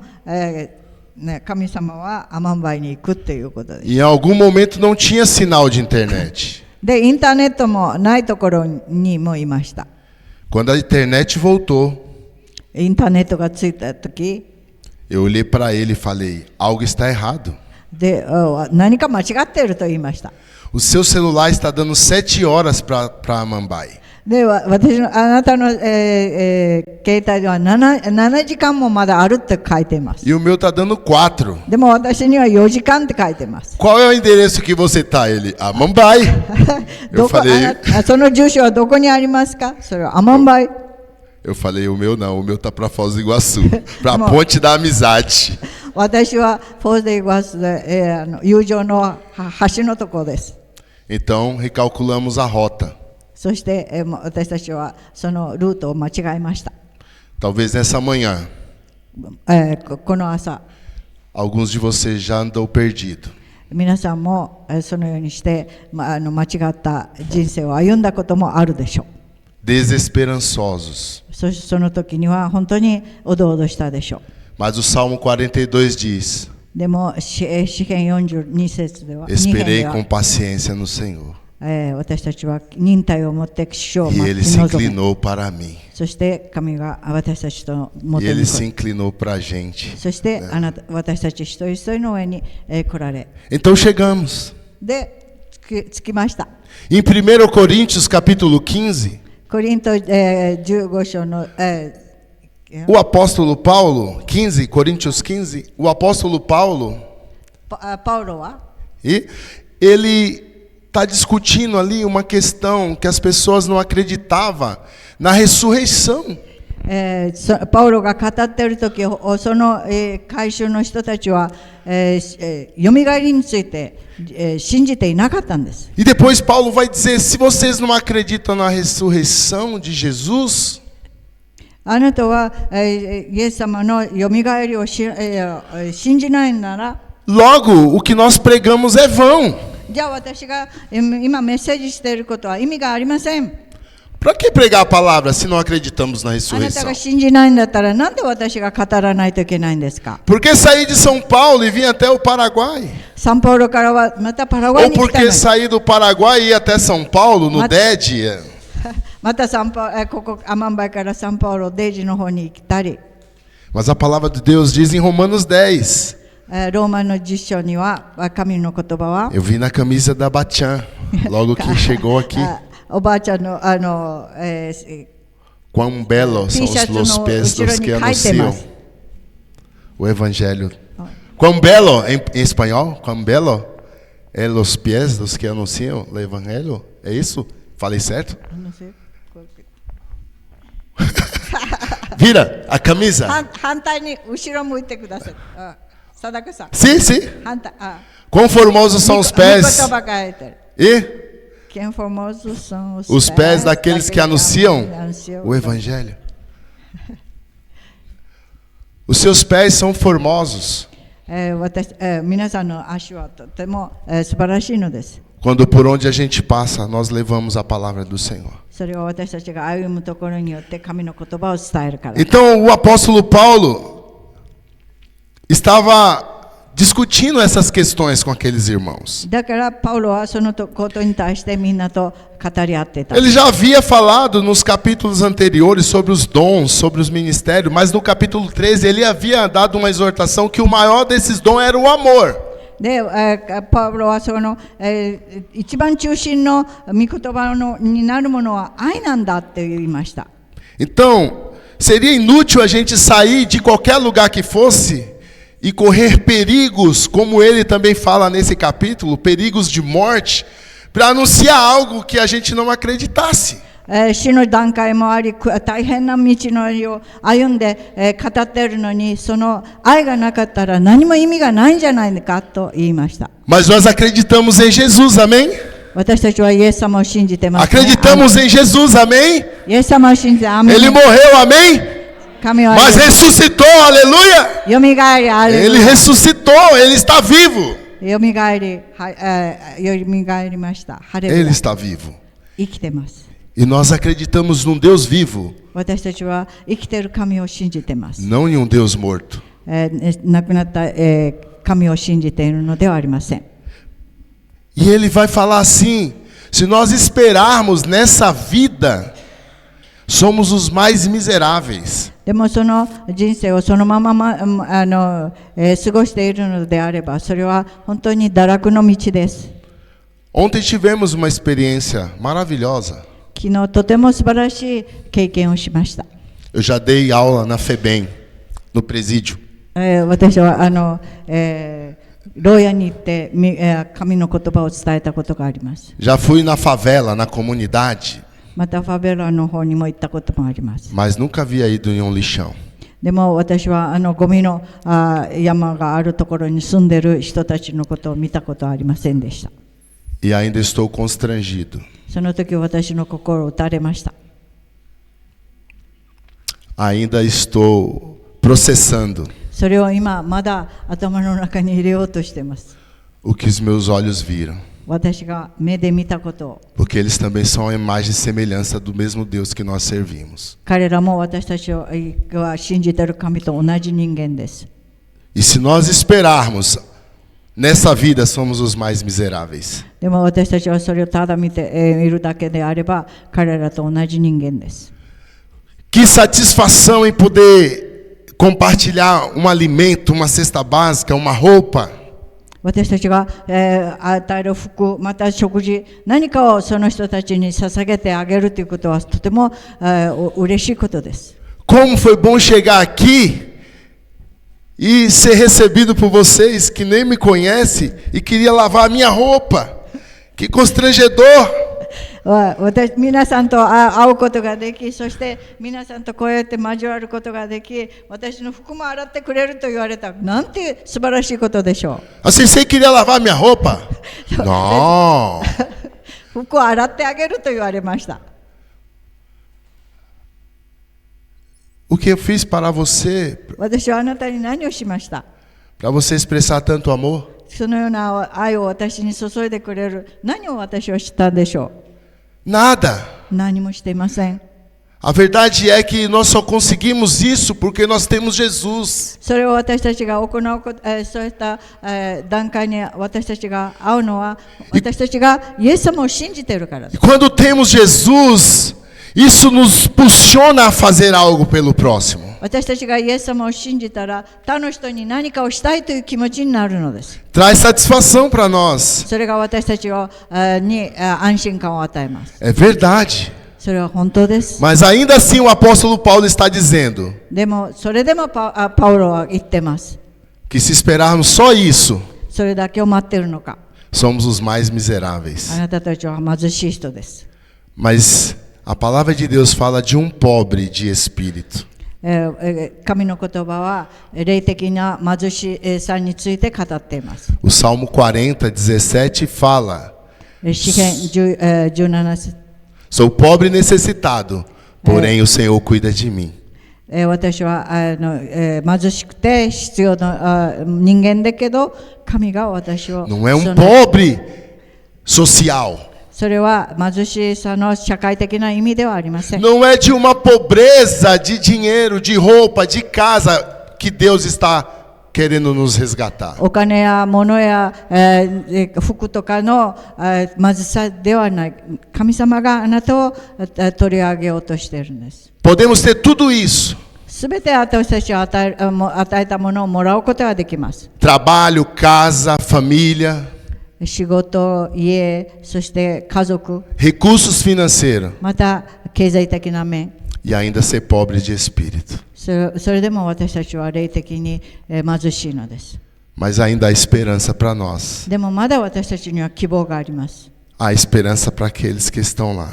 神様はアマンバイに行くということです。 E em algum momento não tinha sinal de internet. で、インターネットもないところにもいました。 Quando a internet voltou, インターネットがついたとき、 eu olhei para ele e falei: Algo está errado. で、何か間違っていると言いました。 O seu celular está dando 7 horas para Amambai. で、あなたの、携帯では 7時間もまだあるって書いています。 E o meu está dando 4. でも私には4時間って書いてます。 Qual é o endereço que você está? Ele: Amambai. どこ その住所はどこにありますか？それはアマンバイ。 Eu falei: O meu não, o meu está para Foz do Iguaçu, para a Ponte da Amizade. 私はフォースイグアスで、友情の橋のところです。 Então recalculamos a rota. そして、私たちはそのルートを間違えました。 Talvez nessa manhã, この朝、 alguns de vocês já andam perdidos. 皆さんもそのようにして、間違った人生を歩んだこともあるでしょう。 Desesperançosos. その時には本当におどおどしたでしょう。 Mas o Salmo 42 diz: でも詩編42節では、 Esperei com paciência no Senhor. 私たちは忍耐を持って主を E 待 ele ち se 望む。 inclinou para mim. そして神が私たちと元 E に ele 来 se る。 inclinou para a gente. そして私たち一人一人の上に来られ。 Então chegamos. で、着きました。 Em 1 Coríntios capítulo 15, コリント、15章の、O apóstolo Paulo, 15, Coríntios 15, o apóstolo Paulo, パウロは ele está discutindo ali uma questão que as pessoas não acreditavam na ressurreição. パウロが語っているとき、その、会衆の人たちは、よみがえりについて、信じていなかったんです。 E depois Paulo vai dizer, se vocês não acreditam na ressurreição de Jesus, あなたは、イエス様のよみがえりを信じないなら、 logo o que nós pregamos é vão. じゃあ私が今メッセージしていることは意味がありません。 Para que pregar a palavra se não acreditamos na あなた ressurreição? が信じないんだったらなんで私が語らないといけないんですか？ Por que sair de São Paulo e vir até o Paraguai? サンパウロからはまたパラグアイ Ou に来た por の que に sair do Paraguai e ir até São Paulo, no Mas- DED? またここアマンバイからサンパウロデイジの方に来たり、 Mas a palavra de Deus diz em Romanos 10. ローマの10章には神の言葉は Eu vi na camisa da Batian, logo que chegou aqui. おばあちゃんのQuão belos são T-shirt os no pés dos que Uchironi anunciam Kaitemas. o evangelho. Quão belo, em espanhol, quão belo é os pés dos que anunciam o evangelho? É isso? Falei certo? Vira a camisa. 反対に後ろ向いてください。貞子さん。 Sim, sim. 反対。Quão formosos são os pés. 言葉が書いてる。 E Quem formosos são os pés daqueles que anunciam o evangelho. Os seus pés são formosos. 皆さんの足はとても素晴らしいのです。 Quando por onde a gente passa, nós levamos a palavra do Senhor. それは私たちが歩むところによって神の言葉を伝えるから。 Então o apóstolo Paulo estava discutindo essas questões com aqueles irmãos. だからパウロはそのことに対してみんなと語り合ってた。 Ele já havia falado nos capítulos anteriores sobre os dons, sobre os ministérios, mas no capítulo 13 ele havia dado uma exortação que o maior desses dons era o amor. で、パウロはその、一番中心の御言葉になるものは愛なんだって言いました。 Então, seria inútil a gente sair de qualquer lugar que fosse e correr perigos, como ele também fala nesse capítulo, perigos de morte, para anunciar algo que a gente não acreditasse. 死の段階もあり、大変な道のりを歩んで、語っているのに、その愛がなかったら何も意味がないんじゃないかと言いました。 Mas nós acreditamos em Jesus, amém? 私たちはイエス様を信じてます、ね。 Acreditamos em Jesus, amém? イエス様を信じて、アーメン。 Ele morreu, amém? 神は Mas ressuscitou, aleluia! よみがえり、アレ Ele ルヤ。 ressuscitou, ele está vivo. よみがえり、よみがえりました。ハレル Ele ヤ。 está vivo. 生きてます。 E nós acreditamos num Deus vivo, 私たちは生きている神を信じてます。 não em um Deus morto. 亡くなった、神を信じているのではありません。 E ele vai falar assim: se nós esperarmos nessa vida, somos os mais miseráveis. でもその人生をそのまま、過ごしているのであれば、それは本当に堕落の道です。 Ontem tivemos uma experiência maravilhosa. 昨日とても素晴らしい経験をしました。 Eu já dei aula na FEBEM, no presídio. 私は牢屋に行って神の言葉を伝えたことがあります。 Já fui na favela, na comunidade, またファベラの方にも行ったこともあります。 mas nunca havia ido em um lixão. でも私はゴミの山があるところに住んでいる人たちのことを見たことはありませんでした。 E ainda estou constrangido. その時私の心を打たれました。 Ainda estou processando それを今まだ頭の中に入れようとしています。 o que os meus olhos viram. 私が目で見たことを。 Porque eles também são a imagem e semelhança do mesmo Deus que nós servimos. 彼らも私たちが信じている神と同じ人間です。 E se nós esperarmos, nessa vida somos os mais miseráveis. でも私たちはそれをただ見ているだけであれば、彼らと同じ人間です。 Que satisfação em poder compartilhar um alimento, uma cesta básica, uma roupa. 私たちが、与える服、また食事、何かをその人たちに捧げてあげるということはとても、嬉しいことです。Como foi bom chegar aqui e ser recebido por vocês que nem me conhecem e queria lavar a minha roupa. Que constrangedor! 皆さんと会うことができ、そして皆さんとこうやって交わることができ、私の服も洗ってくれると言われた。なんて素晴らしいことでしょう。Assim, você queria lavar minha roupa? Não. 服を洗ってあげると言われました。O que eu fiz para você? 私はあなたに何をしました？ Para você expressar tanto amor? そのような愛を私に注いでくれる。何を私はしたんでしょう？ Nada. 何もしていません。 A verdade é que nós só conseguimos isso porque nós temos Jesus. それを私たちが行うこと、そういった、段階に私たちが会うのは、私たちがイエス様を信じているからです。 E quando temos Jesus, isso nos impulsiona a fazer algo pelo próximo. 私たちがイエス様を信じたら、他の人に何かをしたいという気持ちになるのです。 Traz satisfação para nós. それが私たちに安心感を与えます。 É verdade. それは本当です。 Mas ainda assim o apóstolo Paulo está dizendo でも、それでもパウロは言ってます。 que se esperarmos só isso, それだけを待っているのか。 somos os mais miseráveis. あなたたちは貧しい人です。 Mas a palavra de Deus fala de um pobre de espírito. 神の言葉は霊的な貧しさについて語っています。 O Salmo 40:17 fala: 詩編17節。 Sou pobre e necessitado, porém o Senhor cuida de mim. 私は貧しくて必要な人間だけど、神が私を。 Não é um pobre social. それは貧しさの社会的な意味ではありません。 Não é de uma pobreza de dinheiro, de roupa, de casa que Deus está querendo nos resgatar. お金や物や、服とかの貧しさではない。神様があなたを取り上げようとしているんです。 Podemos ter tudo isso. すべて私たちは与えたものをもらうことができます。 Trabalho, casa, família. 仕事、家、そして家族、 Recursos financeiros また経済的な面。 e ainda ser pobre de espírito. それでも私たちは霊的に貧しいのです。 Mas ainda há esperança para nós. でもまだ私たちには希望があります。 Há esperança para aqueles que estão lá.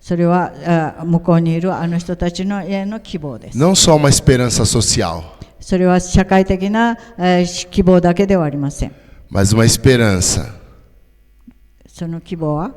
それは向こうにいるあの人たちの家の希望です。 Não só uma esperança social, それは社会的な希望だけではありません。 mas uma esperança その希望は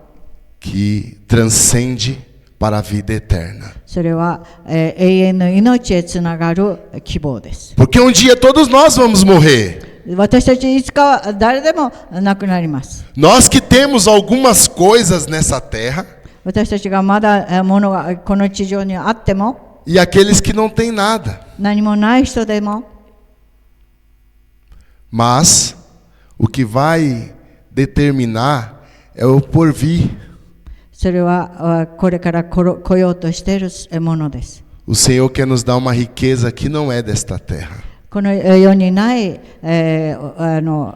que transcende para a vida eterna. それは永遠の命へつながる希望です。 Porque um dia todos nós vamos morrer. 私たちいつかは誰でも亡くなります。 Nós que temos algumas coisas nessa terra 私たちがまだ物がこの地上にあっても、 e aqueles que não têm nada. 何もない人でも、 Mas o que vai determinar é o porvir. それはこれから来ようとしているものです。 O Senhor quer nos dar uma riqueza que não é desta terra. この世にない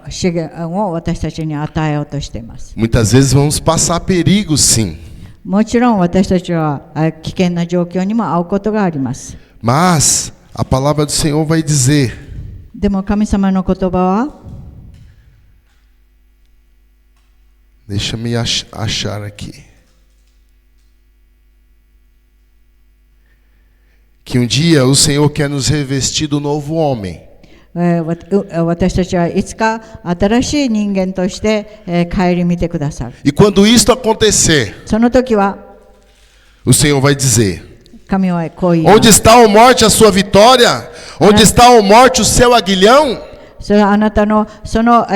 資源を私たちに与えようとしています。 Muitas vezes vamos passar perigos, sim. もちろん私たちは危険な状況にも遭うことがあります。 Mas a palavra do Senhor vai dizer: でも神様の言葉は、 Deixa-me achar aqui. Que um dia o Senhor quer nos revestir do novo homem. 私たちはいつか新しい人間として顧みてくださる。 E quando isto acontecer, その時は o Senhor vai dizer: 神はこう言います。 Onde está, ó morte, a sua vitória? Onde está, ó morte, o seu aguilhão? それはあなたのその、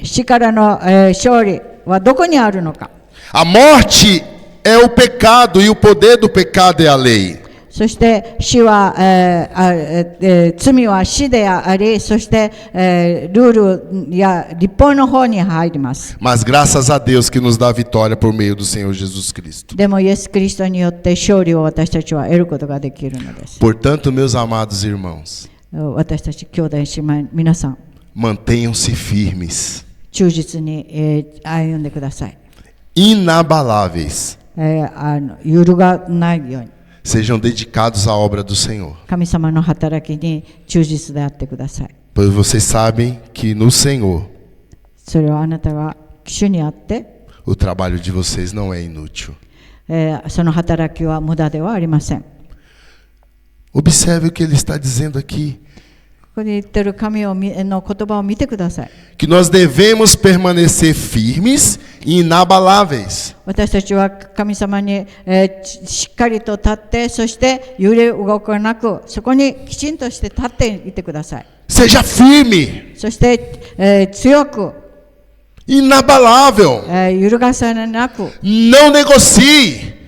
死からの、勝利はどこにあるのか。 A morte é o pecado e o poder do pecado é a lei. そして死は、罪は死であり、そして、ルールや立法の方に入ります。 Mas graças a Deus que nos dá a vitória por meio do Senhor Jesus Cristo. でもイエス・キリストによって勝利を私たちは得ることができるのです。 Portanto, meus amados irmãos, 私たち兄弟姉妹皆さん、mantenham-se firmes, 忠実に、歩んでください。 inabaláveis, 揺るがないように sejam dedicados à obra do Senhor. 神様の働きに忠実であってください。 Pois vocês sabem que no Senhor それはあなたが主にあって、 o trabalho de vocês não é inútil. その働きは無駄ではありません。 Observe o que ele está dizendo aqui. ここで言ってる神の言葉を見てください。 Que nós devemos permanecer firmes e inabaláveis. 私たちは神様に、しっかりと立って、そして揺れ動かなく、そこにきちんとして立っていてください。 Seja firme, そして、強く、 inabalável. 揺るがさなく、 Não negocie.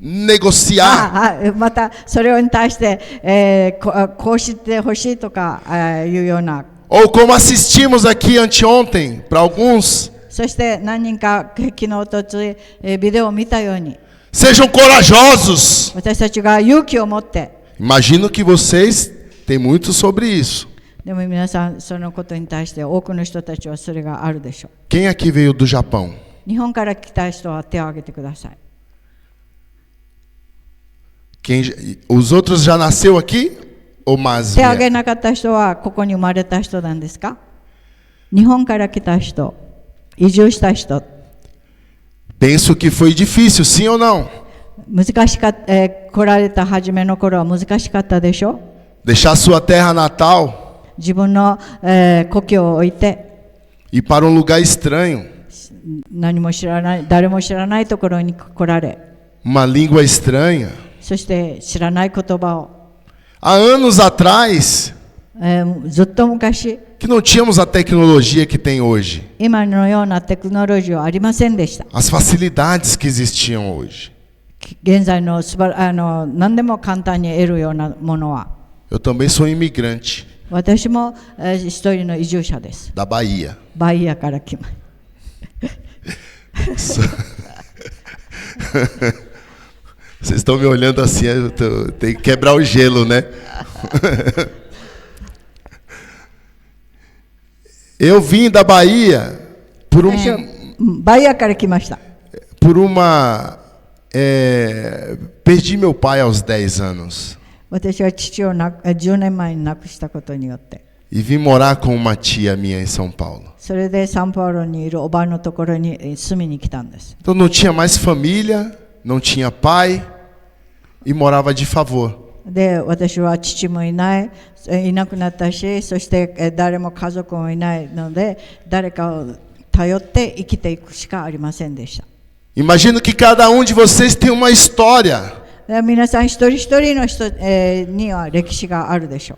Negociar. またそれに対して、こうしてほしいとか、いうような。 Ou como assistimos aqui anteontem, para alguns, そして何人か昨日とつい、ビデオを見たように、 sejam corajosos. 私たちが勇気を持って、 Imagino que vocês têm muito sobre isso. でも皆さんそのことに対して多くの人たちはそれがあるでしょう。 Quem aqui veio do Japão? 日本から来た人は手を挙げてください。 Os outros já nasceu aqui? Ou mais 手を挙げ vieram? なかった人はここに生まれた人なんですか？日本から来た人、移住した人。 Penso que foi difícil, sim ou não? 難しかった、来られた初めの頃は難しかったでしょ？ Deixar sua terra natal 自分の、故郷を置いて e ir para um lugar estranho, 何も知らない、誰も知らないところに来られ、 uma língua estranha. そして知らない言葉を、 Há anos atrás, ずっと昔、 que não tínhamos a tecnologia que tem hoje, 今のようなテクノロジーはありませんでした。 as facilidades que existiam hoje. 現在の何でも簡単に得るようなものは、 Eu também sou imigrante 私も、一人の移住者です。 da Bahia. バイヤーから来ました。 Vocês estão me olhando assim, tem que quebrar o gelo, né? Eu vim da Bahia porバイヤーから来ました。 por uma. Perdi meu pai aos 10 anos 私は父を10年前に亡くしたことによって、 e vim morar com uma tia minha em São Paulo. それでサンパウロにいるおばのところに住みに来たんです。 Então não tinha mais família, não tinha pai e morava de favor. で、私は父もいない、いなくなったし、そして誰も家族もいないので、誰かを頼って生きていくしかありませんでした。 Imagino que cada um de vocês tem uma história. 皆さん一人一人の人、には歴史があるでしょ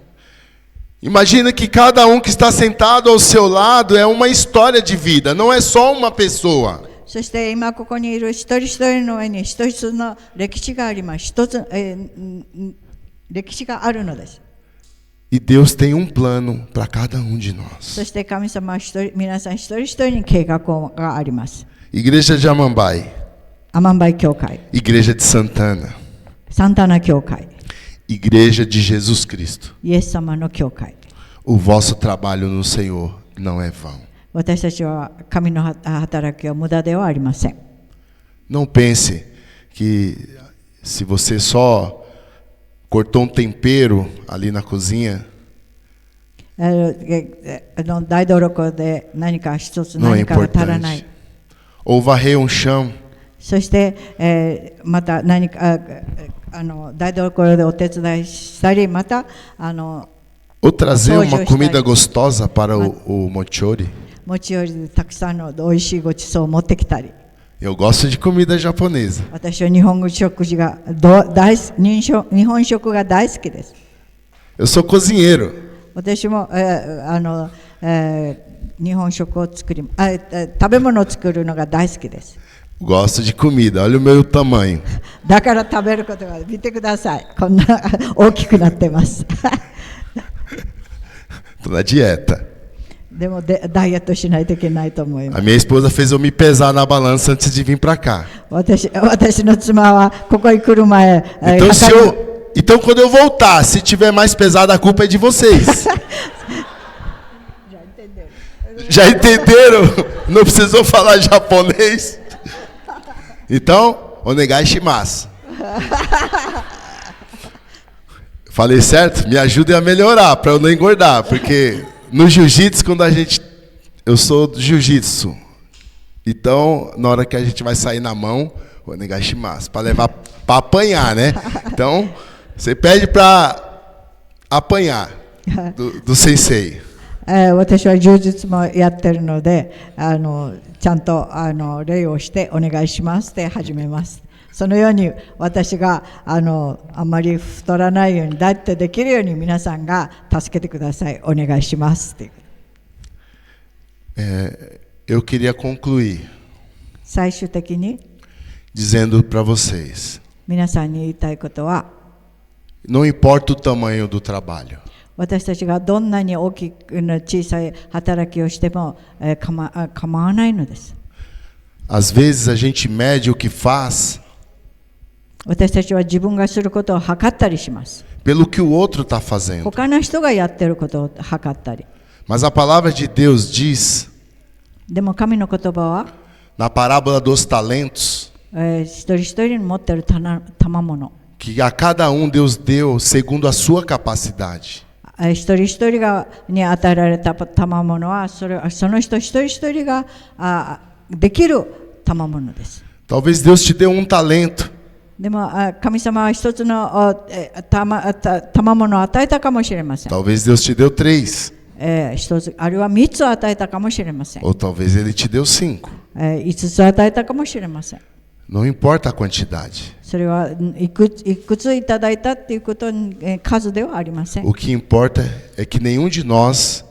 う。 Imagina que cada um que está sentado ao seu lado é uma história de vida, não é só uma pessoa. そして今ここにいる一人一人の上に一つの歴史があります。一つ、歴史があるのです。 E Deus tem um plano para cada um de nós. そして神様は皆さん一人一人に計画があります。 Igreja de Amambai, アマンバイ教会、 Igreja de Santana, サンタナ教会、 Igreja de Jesus Cristo. イエス様の教会。 O vosso trabalho no Senhor não é vão. 私たちは神の働きは無駄ではありません。 Não pense que se você só cortou um tempero ali na cozinha, 台所で何か一つ não é 何かが足らない。 importante. Ou varrer um chão, そして、また何か台所でお手伝いしたり、またou trazer Hoje uma eu comida estarei- gostosa para o mochori. 持ち寄りでたくさんのおいしいごちそうを持ってきたり。 Eu gosto de comida japonesa. 私は日本食事が日本食が大好きです。 Eu sou cozinheiro. 私も、日本食を作り、食べ物を作るのが大好きです。 Gosto de comida. Olha o meu tamanho. だから食べることが見てください。こんな大きくなってます。 Tô na dieta. でもダイエットしないといけないと思いま A す。 minha esposa fez eu me pesar na balança antes de vir para cá. 私の妻はここに来る前、 Então, quando eu voltar, se tiver mais pesado, a culpa é de vocês. Já entenderam? Não precisou falar japonês? Então, onegai shimasu. Falei certo? Me ajudem a melhorar, para eu não engordar. Porque no jiu-jitsu, eu sou do jiu-jitsu. Então, na hora que a gente vai sair na mão, onegai shimasu, para levar para apanhar, né? Então, você pede para apanhar do sensei. 私は柔術もやってるので、ちゃんと礼をしてお願いしますって始めます。そのように私があんまり太らないようにだってできるように皆さんが助けてください。お願いしますって。Eu queria concluir 最終的に dizendo para vocês, 皆さんに言いたいことは、 não importa o tamanho do trabalho. 私たちがどんなに大きく小さい働きをしても構わないのです。 Às vezes a gente mede o que faz 私たちは自分がすることを測ったりします。 pelo que o outro está fazendo. 他の人がやってることを測ったり。 Mas a palavra de Deus diz, でも神の言葉は、 na parábola dos talentos, 一人一人に持っている賜物、 que a cada um Deus deu segundo a sua capacidade. 一人一人に与えられた賜物はその人一人一人ができる賜物です。 Talvez Deus te deu um talento, でも神様は一つの賜物を与えたかもしれません。 talvez Deus te deu 3, 一つあるいは3つを与えたかもしれません。 ou talvez Ele te deu 5. 5つ与えたかもしれません。 Não importa a quantidade. それはいくついただいたっていうことに数ではありません。 O que importa é que nenhum de nós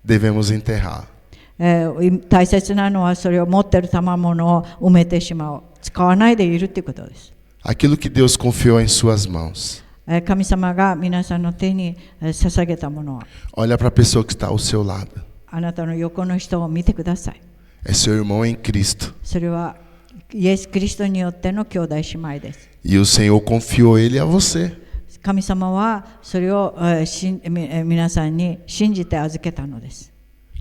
devemos enterrar. 大切なのはそれを持っている賜物を埋めてしまう、使わないでいるということです。 Aquilo que Deus confiou em suas mãos. 神様が皆さんの手に捧げたものは、 Olha para a pessoa que está ao seu lado. あなたの横の人を見てください。 É seu irmão em Cristo. それはイエス・キリストによっての兄弟姉妹です。 E o Senhor confiou ele a você. 神様はそれを皆さんに信じて預けたのです。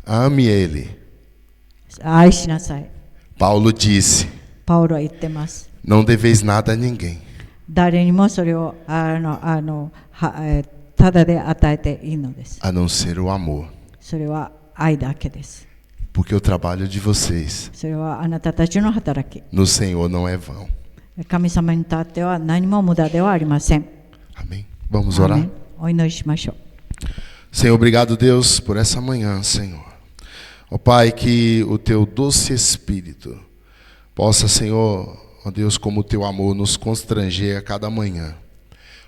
Ame ele. 愛しなさい。 Paulo disse, パウロは言ってます。 não deveis nada a ninguém, 誰にもそれをただで与えていいのです。 a não ser o amor. それは愛だけです。 Porque o trabalho de vocês それはあなたたちの働き。 no Senhor não é vão. 神様にとっては何も無駄ではありません。 Amém? Vamos orar? お祈りしましょう。 Senhor, obrigado, Deus, por essa manhã, Senhor. Ó Pai, que o Teu doce Espírito possa, Senhor, ó Deus, como o Teu amor nos constranger a cada manhã.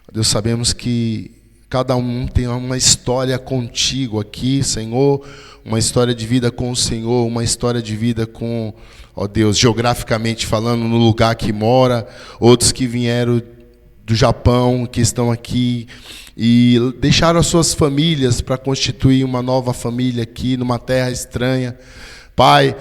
Ó Deus, sabemos que cada um tem uma história contigo aqui, Senhor, uma história de vida com o Senhor, uma história de vida com, ó Deus, geograficamente falando, no lugar que mora, outros que vieram do Japão, que estão aqui e deixaram as suas famílias para constituir uma nova família aqui, numa terra estranha. Pai,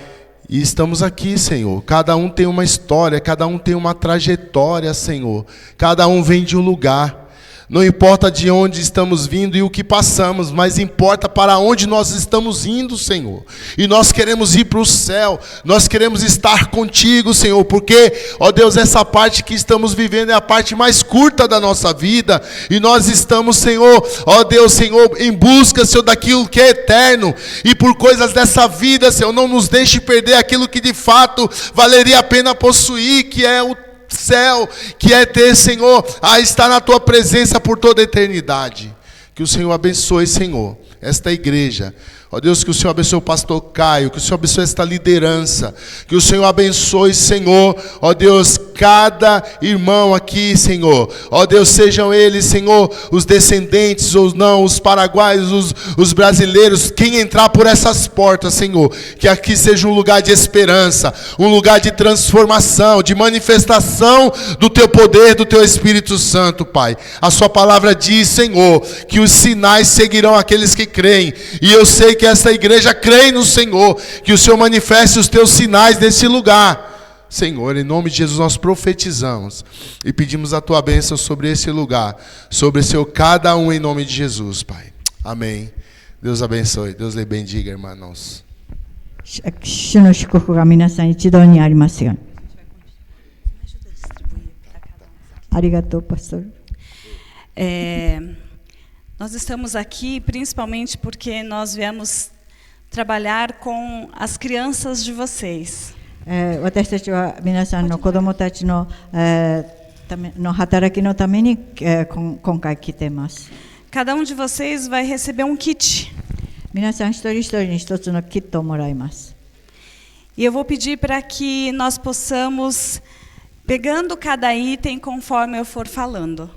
e estamos aqui, Senhor. Cada um tem uma história, cada um tem uma trajetória, Senhor. Cada um vem de um lugar. Não importa de onde estamos vindo e o que passamos, mas importa para onde nós estamos indo, Senhor. E nós queremos ir para o céu, nós queremos estar contigo, Senhor, porque, ó Deus, essa parte que estamos vivendo é a parte mais curta da nossa vida. E nós estamos, Senhor, ó Deus, Senhor, em busca, Senhor, daquilo que é eterno. E por coisas dessa vida, Senhor, não nos deixe perder aquilo que de fato valeria a pena possuir, que é o céu, que é ter, Senhor, a estar na Tua presença por toda a eternidade. Que o Senhor abençoe, Senhor, esta igreja. Ó Deus, que o Senhor abençoe o pastor Caio, que o Senhor abençoe esta liderança, que o Senhor abençoe, Senhor, ó Deus, cada irmão aqui, Senhor. Ó Deus, sejam eles, Senhor, os descendentes ou não, os paraguaios, os brasileiros, quem entrar por essas portas, Senhor, que aqui seja um lugar de esperança, um lugar de transformação, de manifestação do Teu poder, do Teu Espírito Santo, Pai. A Sua palavra diz, Senhor, que os sinais seguirão aqueles que creem, e eu sei que esta igreja crê no Senhor, que o Senhor manifeste os Teus sinais nesse lugar. Senhor, em nome de Jesus nós profetizamos e pedimos a Tua bênção sobre esse lugar, sobre seu cada um em nome de Jesus, Pai. Amém. Deus abençoe, Deus lhe bendiga, irmãos. 主の祝福が皆さん一同にありますように。ありがとう、パストル。Nós estamos aqui principalmente porque nós viemos trabalhar com as crianças de vocês. 私たちは皆さんの子どもたちのための働きのために今回来ています。Cada de vocês vai receber kit. 皆さん一人一人に一つのキットをもらいます。E eu vou pedir para que nós possamos, pegando cada item conforme eu for falando.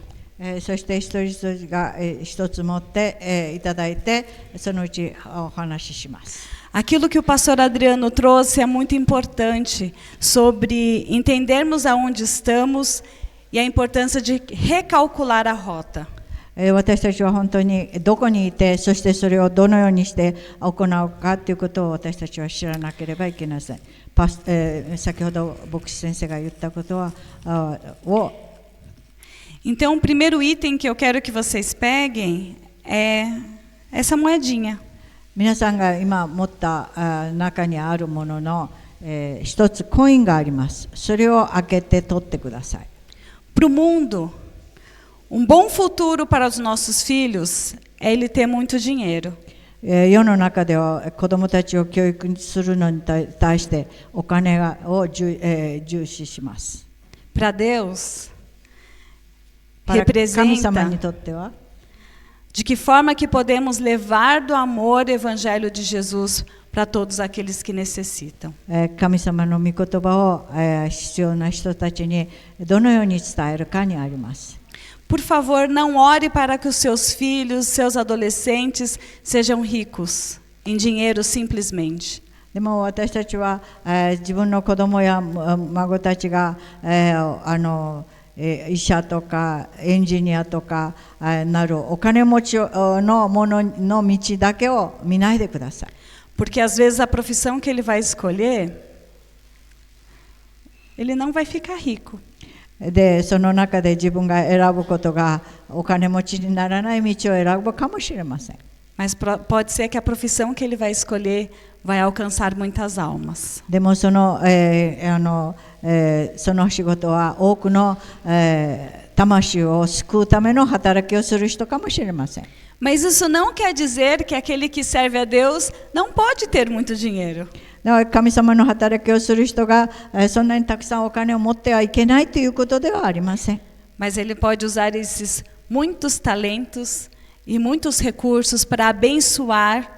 そして一人一人が一つ持っていただいて、そのうちお話しします。Aquilo que o pastor Adriano trouxe é muito importante sobre entendermos aonde estamos e a importância de recalcular a rota. 私たちは本当にどこにいて、そしてそれをどのようにして行うかということを私たちは知らなければいけません。先ほど牧師先生が言ったことはEntão, o primeiro item que eu quero que vocês peguem é essa moedinha. 皆さんが今持った中にあるものの一つコインがあります。それを開けて取ってください。Para o mundo, bom futuro para os nossos filhos é ele ter muito dinheiro. 世の中では子どもたちを教育するのに対してお金を重視します。Para Deus,神様にとっては de que forma que podemos levar do amor o evangelho de Jesus para todos aqueles que necessitam. 神様の御言葉を必要な人たちにどのように伝えるかにあります。Por favor, não ore para que os seus filhos, seus adolescentes sejam ricos em dinheiro simplesmente. でも私たちは自分の子供や孫たちが医者とかエンジニアとかなるお金持ちのものの道だけを見ないでください。Porque às vezes a profissão que ele vai escolher, ele não vai ficar rico. で、その中で自分が選ぶことがお金持ちにならない道を選ぶかもしれません。Mas pode ser que a profissão que ele vai escolher vai alcançar muitas almas. でもその仕事は多くの魂を救うための働きをする人かもしれません。Mas isso não quer dizer que aquele que serve a Deus não pode ter muito dinheiro. 神様の働きをする人がそんなにたくさんお金を持ってはいけないということではありません。Mas ele pode usar esses muitos talentos e muitos recursos para abençoar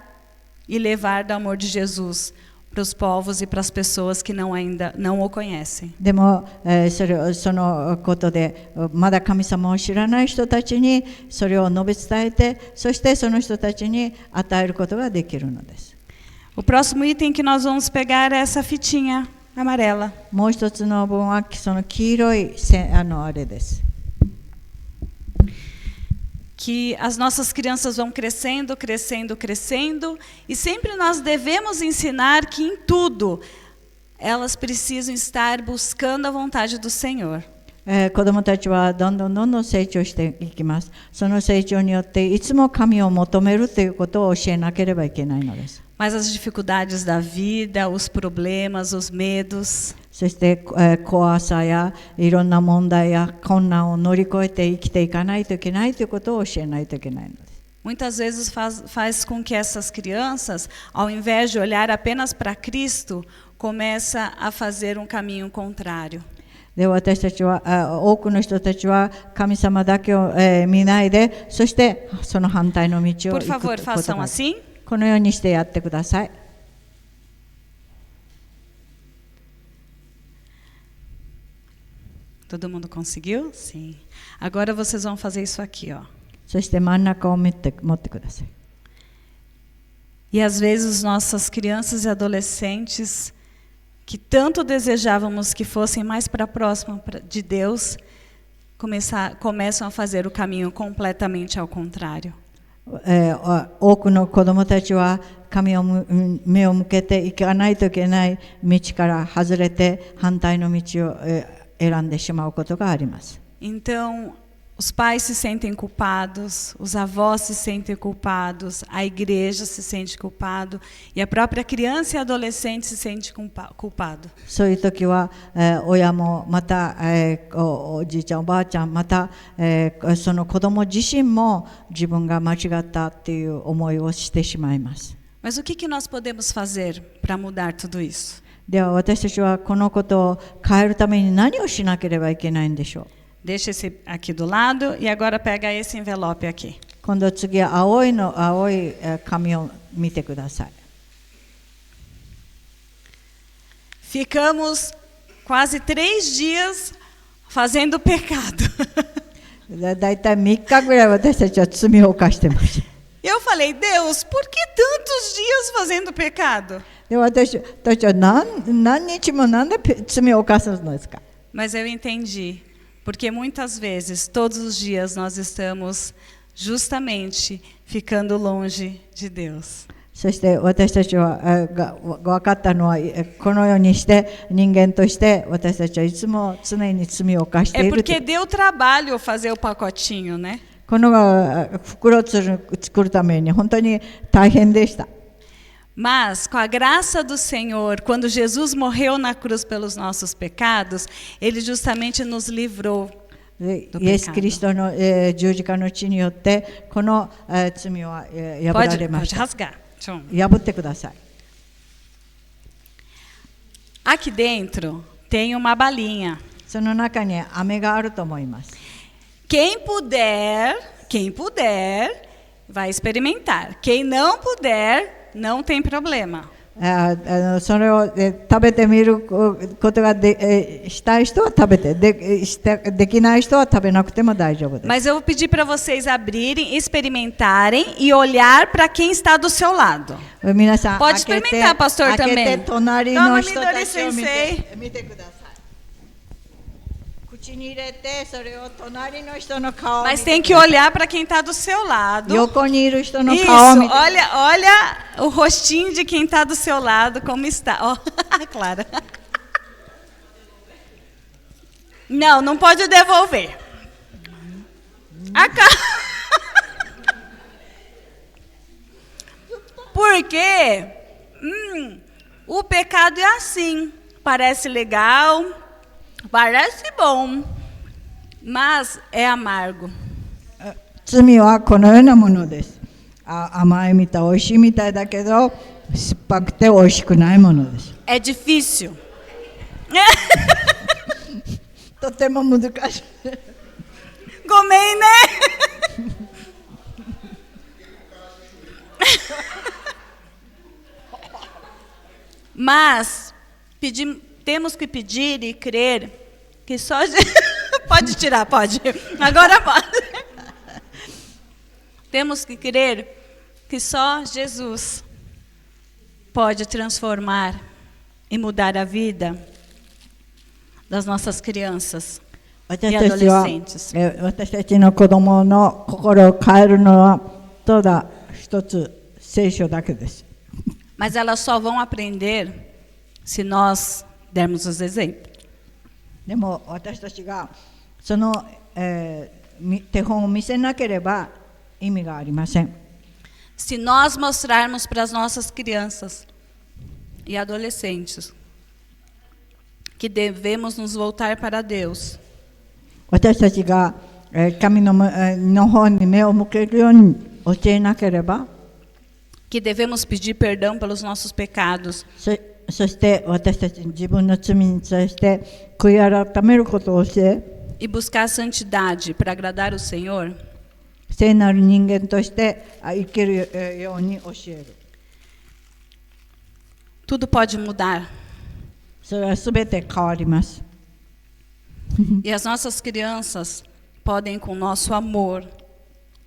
e levar do amor de Jesus para os povos e para as pessoas que ainda não o conhecem. でもそのことでまだ神様を知らない人たちにそれを述べ伝えて、そしてその人たちに与えることができるのです。O próximo item que nós vamos pegar é essa fitinha amarela. もう一つの分はその黄色いあれです。Que as nossas crianças vão crescendo, crescendo, crescendo, e sempre nós devemos ensinar que em tudo elas precisam estar buscando a vontade do Senhor. 子どもたちはどんどん成長していきます。その成長によっていつも神を求めるということを教えなければいけないのです。Mas as dificuldades da vida, os problemas, os medos, そして怖さやいろんな問題や困難を乗り越えて生きていかないといけないということを教えないといけないのです。muitas vezes faz com que essas crianças, ao invés de olhar apenas para Cristo, começa a fazer caminho contrário. で、私たちは多くの人たちは神様だけを見ないで、そしてその反対の道を行くことが、このようにしてやってください。Todo mundo conseguiu? Sim. Agora vocês vão fazer isso aqui, ó. そして真ん中を持ってください。E às vezes nossas crianças e adolescentes que tanto desejávamos que fossem mais para próximo de Deus, começam a fazer o caminho completamente ao contrário. 多くの子どもたちは神を目を向けていかないといけない道から外れて反対の道を選んでしまうことがあります。Então, Os pais se sentem culpados, os avós se sentem culpados, a igreja se sente culpado e a própria criança e adolescente se sente culpado. そういう時は、親もまた、おじいちゃんおばあちゃんまた、その子供自身も自分が間違ったっていう思いをしてしまいます。 Mas o que nós podemos fazer para mudar tudo isso? では私たちはこのことを変えるために何をしなければいけないんでしょう。 Deixa esse aqui do lado e agora pega esse envelope aqui. 今度次は青い紙を見てください。 Ficamos quase 3 dias fazendo pecado. だいたい3日ぐらい私たちは罪を犯してました。 Eu falei, Deus, por que tantos dias fazendo pecado? で私たちは何日もなんで罪を犯すのですか。 Mas eu entendi, porque muitas vezes, todos os dias, nós estamos justamente ficando longe de Deus. そして私たちは分かったのはこのようにして人間として私たちはいつも常に罪を犯してい É る。 porque deu trabalho fazer o pacotinho, né? この袋を作るために本当に大変でした。 Mas, com a graça do Senhor, quando Jesus morreu na cruz pelos nossos pecados, Ele justamente nos livrou. イエス・キリストの十字架の血によってこの罪は破られました。 rasgar. 破ってください。 Aqui dentro tem uma balinha. その中に飴があると思います。 Quem puder, vai experimentar. Quem não puder, não tem problema. それを食べてみることがしたい人は食べて、できない人は食べなくても大丈夫です。 Mas eu vou pedir para vocês abrirem, experimentarem e olhar para quem está do seu lado. 皆さん、 Pode experimentar, pastor, 開け também. て隣の人 Toma, たちを Midori 見てください。口に入れて、それを隣の人の顔を見 Mas て tem que olhar para quem está do seu lado. 横にいる人の Isso, 顔を見て。 olha o rostinho de quem está do seu lado, como está. Ó, Clara. Não pode devolver. Porque o pecado é assim. Parece legal, parece bom, mas é amargo. 罪はこのようなものです。甘いみたい、美味しいみたいだけど、酸っぱくて美味しくないものです。 É difícil. とても難しい。 Gomei, né? Mas temos que pedir e crer que só pode tirar, pode. Agora pode. Temos que crer que só Jesus pode transformar e mudar a vida das nossas crianças e adolescentes. 私たちの子供の心を変えるのはただ一つ聖書だけです。 Mas elas só vão aprender se nós dermos os exemplos. でも私たちがその、手本を見せなければ意味がありません。 Se nós mostrarmos para as nossas crianças e adolescentes que devemos nos voltar para Deus, 私たちが神の方に目を向けるように教えなければ、 que devemos pedir perdão pelos nossos pecados, そして私たち自分の罪に対して悔い改めることを教え、 e buscar santidade para agradar o Senhor, 聖なる人間として生きるように教える。 tudo pode mudar. それはすべて変わります。 E as nossas crianças podem, com nosso amor,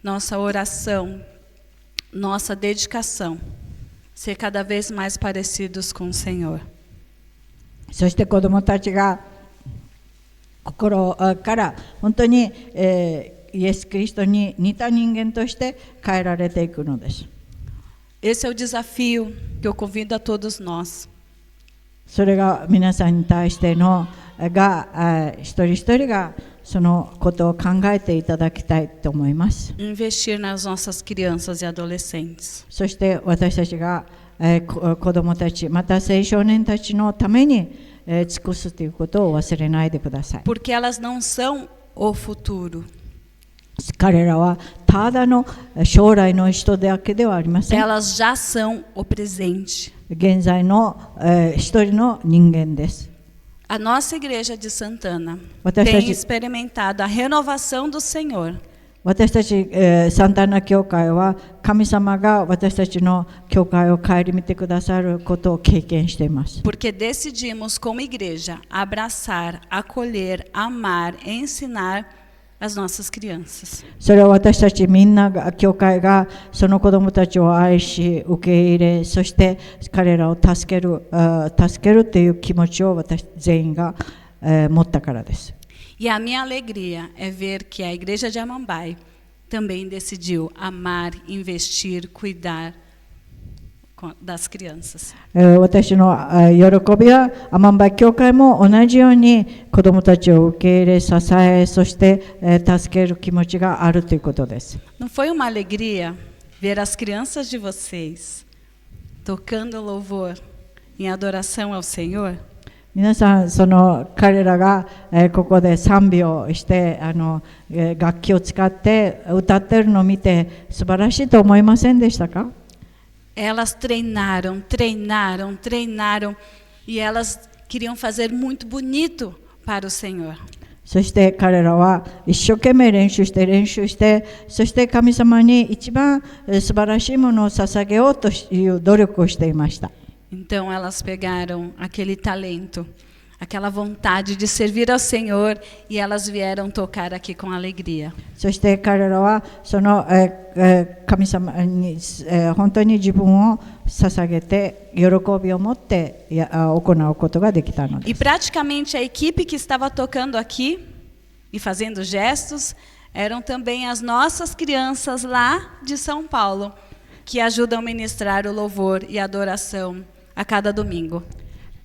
nossa oração, nossa dedicação, ser cada vez mais parecidos com o Senhor. そして子どもたちが心から本当に、イエス・キリストに似た人間として変えられていくのです。 Esse é o desafio que eu convido a todos nós. それが皆さんに対しての一人一人がそのことを考えていただきたいと思います。 Investir nas nossas crianças e adolescentes. そして私たちが、子どもたちまた青少年たちのために、尽くすということを忘れないでください。 Porque elas não são o futuro. 彼らはただの将来の人だけではありません。 Elas já são o presente. 現在の、一人の人間です。 A nossa igreja de Santana Você tem está de- experimentado a renovação do Senhor. 私たち、サンタナ教会は神様が私たちの教会を顧みてくださることを経験しています。 Porque decidimos, como igreja, abraçar, acolher, amar, ensinar as nossas crianças. それは私たちみんなが教会がその子どもたちを愛し受け入れ、そして彼らを助けるという気持ちを私全員が、持ったからです。 E a minha alegria é ver que a igreja de Amambai também decidiu amar, investir, cuidar das crianças. 私の喜びはアマンバイ教会も同じように子どもたちを受け入れ支え、そして助ける気持ちがあるということです。 Não foi uma alegria ver as crianças de vocês tocando louvor em adoração ao Senhor? 皆さん、その彼らが、ここで賛美をして楽器を使って歌っているのを見て素晴らしいと思いませんでしたか？ Elas treinaram e elas queriam fazer muito bonito para o Senhor. そして彼らは一生懸命練習して、そして神様に一番素晴らしいものを捧げようという努力をしていました。 Então elas pegaram aquele talento, aquela vontade de servir ao Senhor e elas vieram tocar aqui com alegria. そして彼らはその、神様に、本当に自分を捧げて喜びを持って行うことができたので E す。 praticamente a equipe que estava tocando aqui e fazendo gestos eram também as nossas crianças lá de São Paulo, que ajudam a ministrar o louvor e a adoração a cada domingo.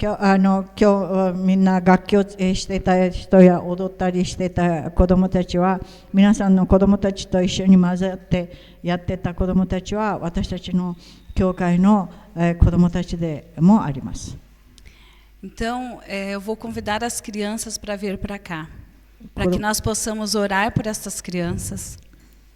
今日みんな楽器をしていた人や踊ったりしていた子どもたちは、皆さんの子どもたちと一緒に混ざってやってた子どもたちは私たちの教会の子どもたちでもあります。 Então, eu vou convidar as crianças para vir para cá, para que nós possamos orar por essas crianças.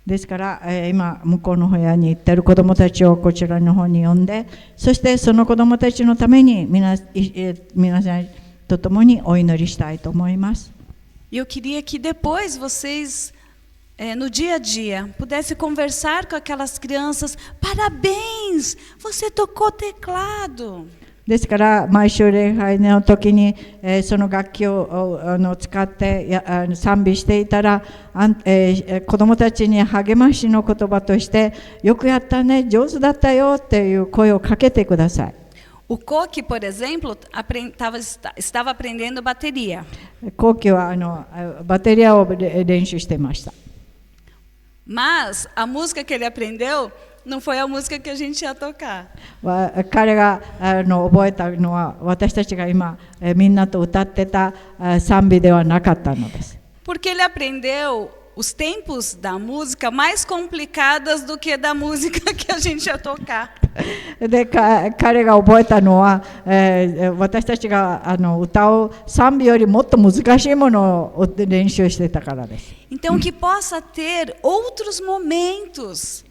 ですから、今向こうの部屋に行っている子どもたちをこちらの方に呼んで、そしてその子どもたちのために皆さんと共にお祈りしたいと思います。 E eu queria que depois vocês, no dia a dia, pudessem conversar com aquelas crianças. Parabéns, você tocou teclado. ですから毎週礼拝の時に、その楽器を使って賛美していたら、子どもたちに励ましの言葉としてよくやったね、上手だったよっていう声をかけてください。 O Coque, por exemplo, estava aprendendo bateria. 後期はバテリアを練習していました。 Mas a música que ele aprendeu não foi a música que a gente ia tocar. 彼が覚えたのは私たちが今みんなと歌ってた賛美ではなかったのです。 Porque ele aprendeu os tempos da música mais complicadas do que da música que a gente ia tocar. で彼が覚えたのは、私たちが歌う賛美よりもっと難しいものを練習してたからです。 Então que possa ter outros momentos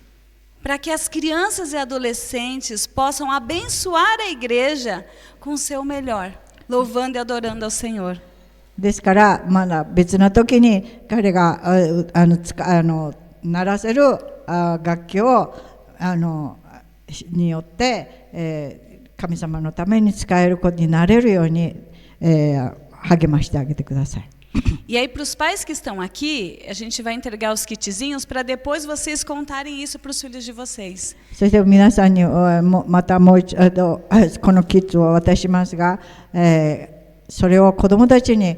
para que as crianças e adolescentes possam abençoar a igreja com o seu melhor, louvando e adorando ao Senhor. ですからまだ別な時に彼が鳴らせる楽器をによって、神様のために使えることになれるように、励ましてあげてください。 E aí, para os pais que estão aqui, a gente vai entregar os kitzinhos para depois vocês contarem isso para os filhos de vocês. そして皆さんにまたもう一度このキッズを渡しますが、それを子どもたちに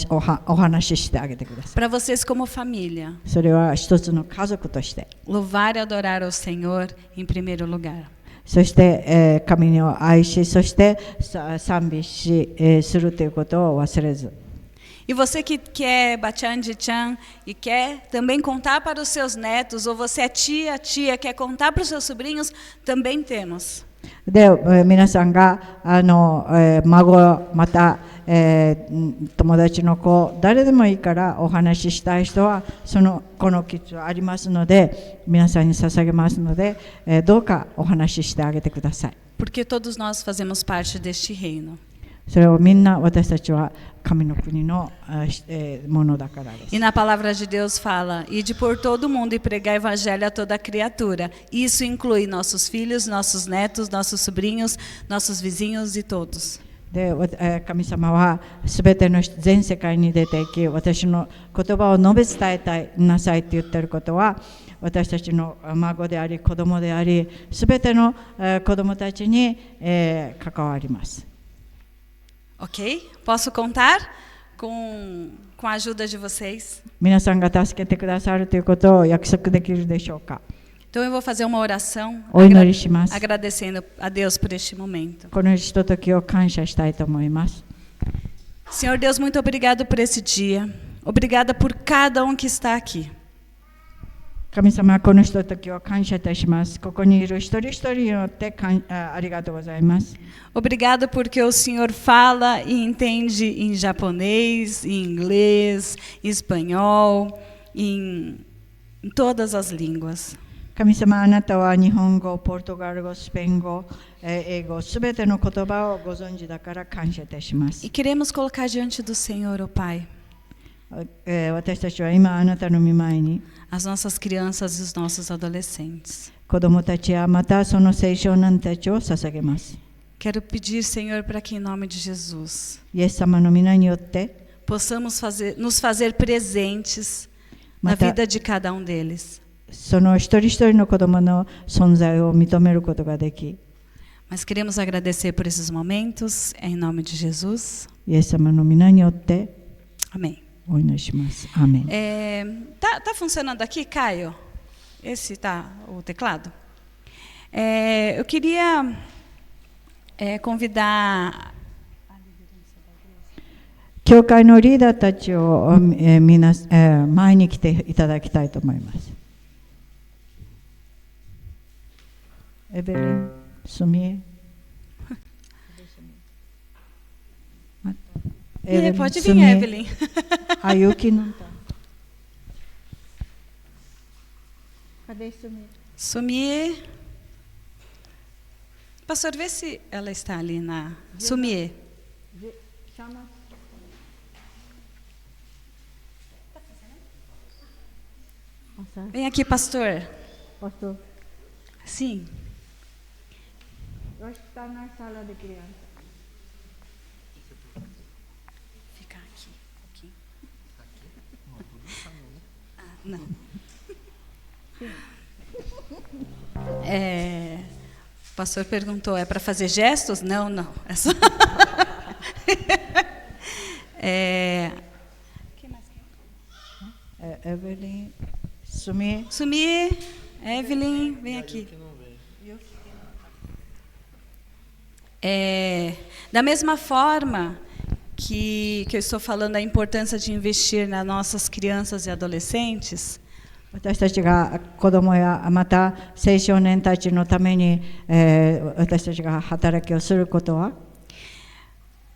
お話ししてあげてください。 Para vocês como família. それは一つの家族として。 Louvar e adorar ao Senhor em primeiro lugar. そして、神を愛し、そして賛美するということを忘れず。E você que é Bachan de Chan e quer também contar para os seus netos, ou você é tia, quer contar para os seus sobrinhos, também temos. で、皆さんが孫また、友達の子誰でもいいからお話ししたい人はこのキッズはありますので皆さんに捧げますので、どうかお話ししてあげてください。 Porque todos nós fazemos parte deste reino. それをみんな私たちは神の国のものだからです。 E na palavra de Deus fala: ide por todo mundo e pregar evangelho a toda criatura. Isso inclui nossos filhos, nossos netos, nossos sobrinhos, nossos vizinhos e todos. で、神様はすべての全世界に出ていき、私の言葉を述べ伝えたいなさいって言ってることは、私たちの孫であり、子供であり、すべての子供たちに関わります。 Ok? Posso contar com a ajuda de vocês? 皆さんが助けてくださるということを約束できるでしょうか。 Então eu vou fazer uma oração お祈りします。 agradecendo a Deus por este momento. このひとときを感謝したいと思います。 Senhor Deus, muito obrigado por esse dia. Obrigada por cada que está aqui. 神様、このひとときを感謝いたします。ここにいる一人一人によってありがとうございます。 Obrigado porque o Senhor fala e entende em japonês, em inglês, em espanhol, em todas as línguas. 神様、あなたは日本語、ポルトガル語、スペイン語、英語、すべての言葉をご存知だから感謝いたします。 E queremos colocar diante do Senhor, ó Pai, 私たちは今あなたの御前に as nossas crianças e os nossos adolescentes. 子供たちやまたその青少年たちを捧げます。 Quero pedir, Senhor, para que em nome de Jesus イエス様の皆によって possamos nos fazer presentes na Mata- vida de cada deles. その一人一人の子供の存在を認めることができ、 Mas queremos agradecer por esses momentos, em nome de Jesus. イエス様の皆によって Amém. お祈りします。アーメン。 Tá funcionando aqui, Caio? Esse tá o teclado? Eu queria convidar 教会のリーダーたちを前に来ていただきたいと思います。エベリン、スミエ。 Pode vir, Evelyn. A Yuki não está. Cadê Sumi? Sumie. Pastor, vê se ela está ali na... Sumie. Chama. Vem aqui, pastor. Pastor, Sim. eu acho que está na sala de criança. Fica aqui um pouquinho. Ah, não. O pastor perguntou, é para fazer gestos? Não, não. É só... Quem mais? Evelyn, Sumi. Sumie, Evelyn, vem aqui. Da mesma forma que eu estou falando da importância de investir nas nossas crianças e adolescentes, 私たちが子供やまた青少年たちのために、私たちが働きをすることは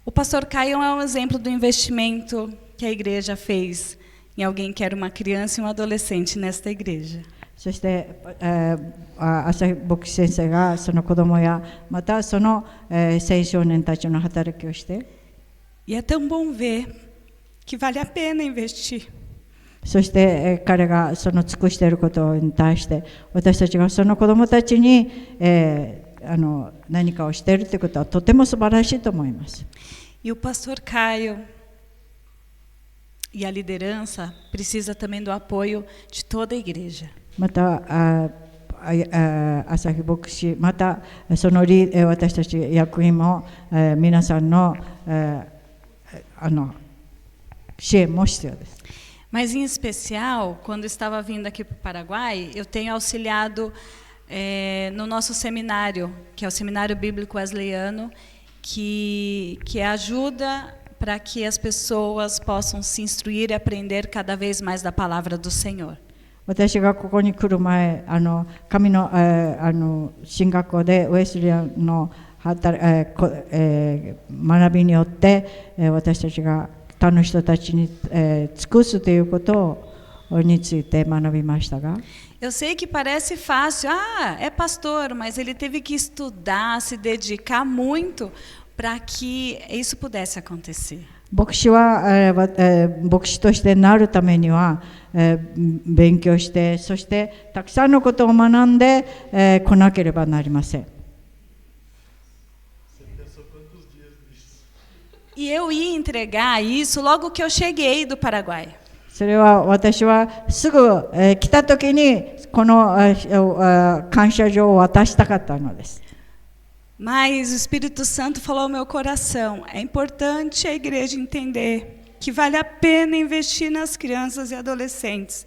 o pastor Caio é um exemplo do investimento que a igreja fez em alguém que era uma criança e um adolescente nesta igreja. そして、朝日牧師先生がその子供やまたその、青少年たちの働きをして E é tão bom ver que vale a pena investir. そして、彼がその尽くしていることに対して私たちがその子供たちに、何かをしているということはとても素晴らしいと思います。 E o pastor Caio e a liderança precisa também do apoio de toda a igreja. また朝日牧師またその私たち役員も、皆さんの、支援も必要です。 Mas, em especial, quando eu estava vindo aqui para o Paraguai, eu tenho auxiliado no nosso seminário, que é o Seminário Bíblico Wesleyano, que ajuda para que as pessoas possam se instruir e aprender cada vez mais da palavra do Senhor. 私がここに来る前、神の、神学校でウェスリアンの学びによって、私たちが他の人たちに、尽くすということについて学びましたが、 Eu sei que parece fácil, é pastor, mas ele teve que estudar, se dedicar muito para que isso pudesse acontecer. 牧師としてなるためには、勉強して、そしてたくさんのことを学んで、来なければなりません。 E eu ia entregar isso logo que eu cheguei do Paraguai. それは私はすぐ、来た時にこの、感謝状を渡したかったのです。 Mas o Espírito Santo falou ao meu coração, é importante a igreja entender que vale a pena investir nas crianças e adolescentes,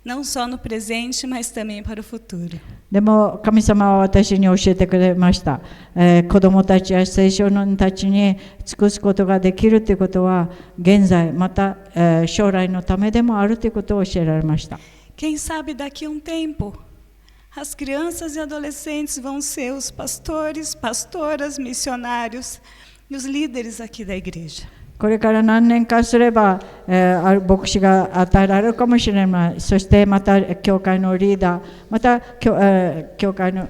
não só no presente, mas também para o futuro. でも神様は私に教えてくれました。子どもたちや青少年たちに尽くすことができるということは現在また、将来のためでもあるということを教えられました。 Quem sabe daqui a um tempo, as crianças e adolescentes vão ser os pastores, pastoras, missionários e os líderes aqui da igreja. これから何年かすれば、牧師が与えられるかもしれない。そしてまた教会のリーダー、また教会の、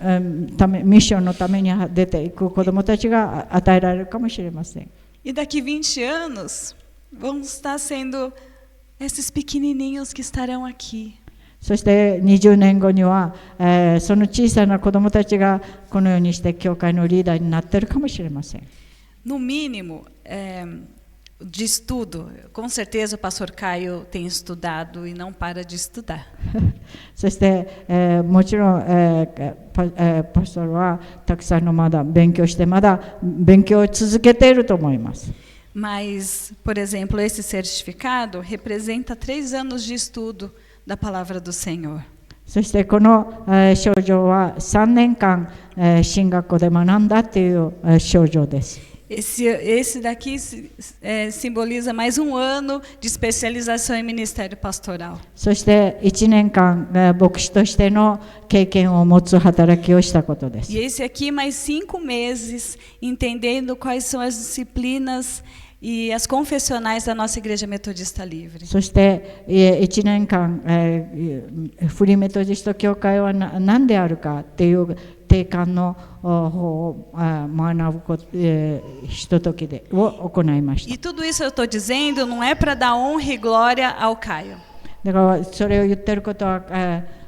ミッションのために出ていく子どもたちが与えられるかもしれません。 E daqui 20 anos, vão estar sendo esses pequenininhos que estarão aqui. そして20年後には、その小さな子どもたちがこのようにして教会のリーダーになっているかもしれません。 No mínimo, de estudo, com certeza o pastor Caio tem estudado e não para de estudar. そして、もちろん、パストルはたくさんのまだ勉強してまだ勉強を続けていると思います。 Mas, por exemplo, esse certificado representa 3 anos de estudo da palavra do Senhor. そしてこの、賞状は3年間、神学校で学んだという、賞状です。 Esse daqui simboliza mais um ano de especialização em ministério pastoral. そして1年間、牧師としての経験を持つ働きをしたことです。 E esse aqui mais 5 meses entendendo quais são as disciplinas e as confessionais da nossa Igreja Metodista Livre. そして1年間、フリーメトディスト教会は何であるかっていう定款の方を学ぶこと、ひとときでを行いました。 E tudo isso eu estou dizendo não é para dar honra e glória ao Caio. だからそれを言ってることは、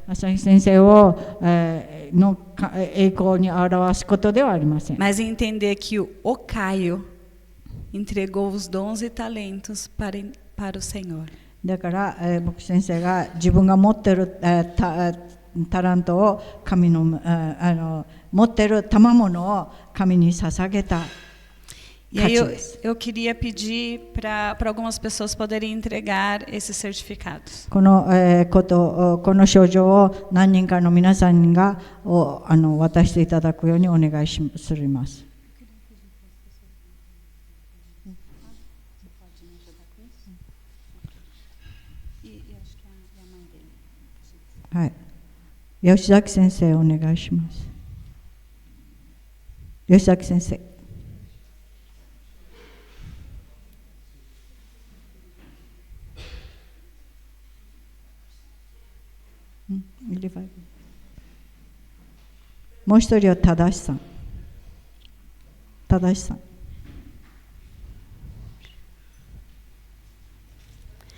朝日先生を、の栄光に表すことではありません。 Mas entender que o Caio entregou os dons e talentos para o Senhor. だから、牧師先生が自分が持っている、タラントを神の、持っている賜物を神に捧げた。 E aí eu queria pedir para algumas pessoas poderem entregar esses certificados. この賞状を何人かの皆さんが渡していただくようにお願いします。 はい、吉崎先生お願いします。吉崎先生。もう一人は正さん。正さん。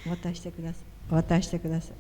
渡してください。渡してください。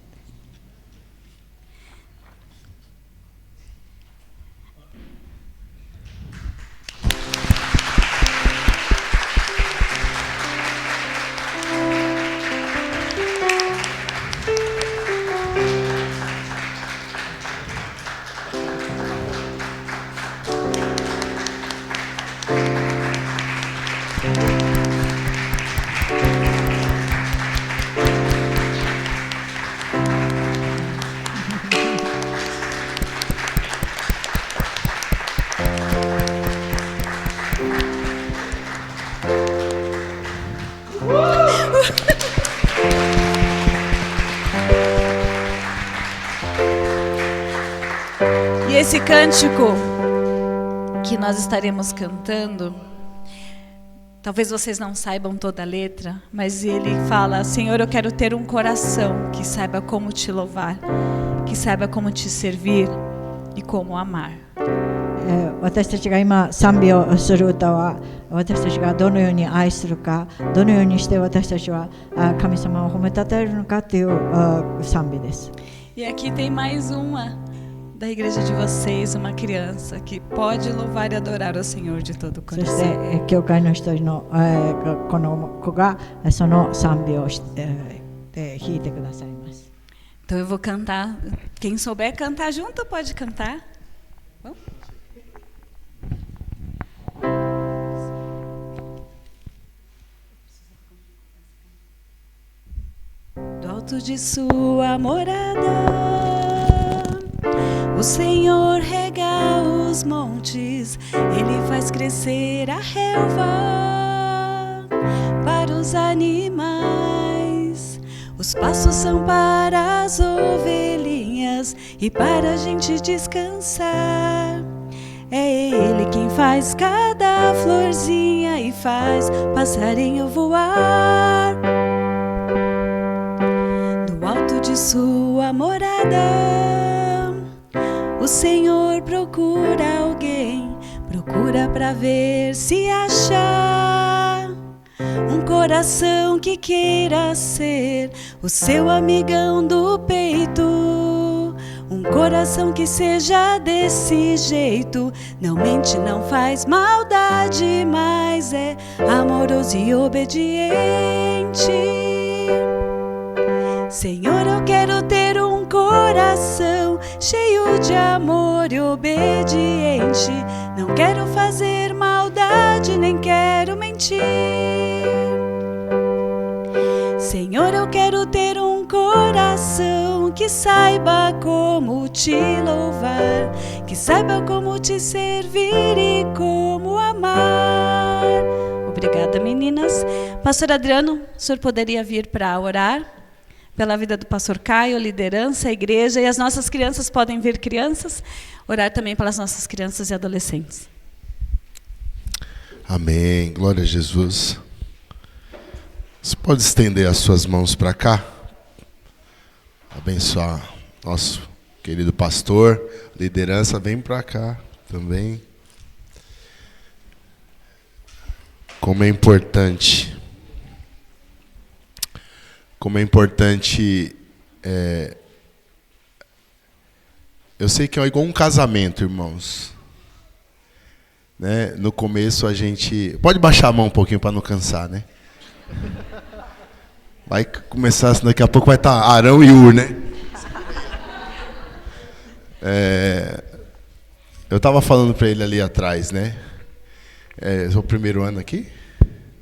esse cântico que nós estaremos cantando, talvez vocês não saibam toda a letra, mas ele fala: Senhor, eu quero ter um coração que saiba como te louvar, que saiba como te servir e como amar. 私たちが今賛美をする歌は、私たちがどのように愛するか、どのようにして私たちは神様を褒めたたえるのかという賛美です。 E aqui tem mais uma da igreja de vocês, uma criança que pode louvar e adorar o Senhor de todo o そし coração. て教会の一人のこの子がその賛美を弾いてくださいます。 Então eu vou cantar. Quem souber cantar junto pode cantar. Vamos? Do alto de sua morada, o Senhor rega os montes, Ele faz crescer a relva para os animais. Os pastos são para as ovelhinhas e para a gente descansar. É Ele quem faz cada florzinha e faz passarinho voar. No alto de sua morada, o Senhor procura alguém, procura pra ver se achar um coração que queira ser o seu amigão do peito. Um coração que seja desse jeito, não mente, não faz maldade, mas é amoroso e obediente. Senhor, eu quero ter um coração cheio de amor e obediente. Não quero fazer maldade, nem quero mentir. Senhor, eu quero ter um coração que saiba como te louvar, que saiba como te servir e como amar. Obrigada, meninas. Pastor Adriano, o senhor poderia vir para orar pela vida do pastor Caio, liderança, a igreja, e as nossas crianças podem vir, crianças, orar também pelas nossas crianças e adolescentes. Amém. Glória a Jesus. Você pode estender as suas mãos para cá? Abençoar nosso querido pastor, liderança, vem para cá também. Como é importante eu sei que é igual um casamento, irmãos, né? No começo a gente pode baixar a mão um pouquinho para não cansar, né? Vai começar, daqui a pouco vai estar Arão e Ur, né? Eu estava falando para ele ali atrás, né? É o primeiro ano aqui?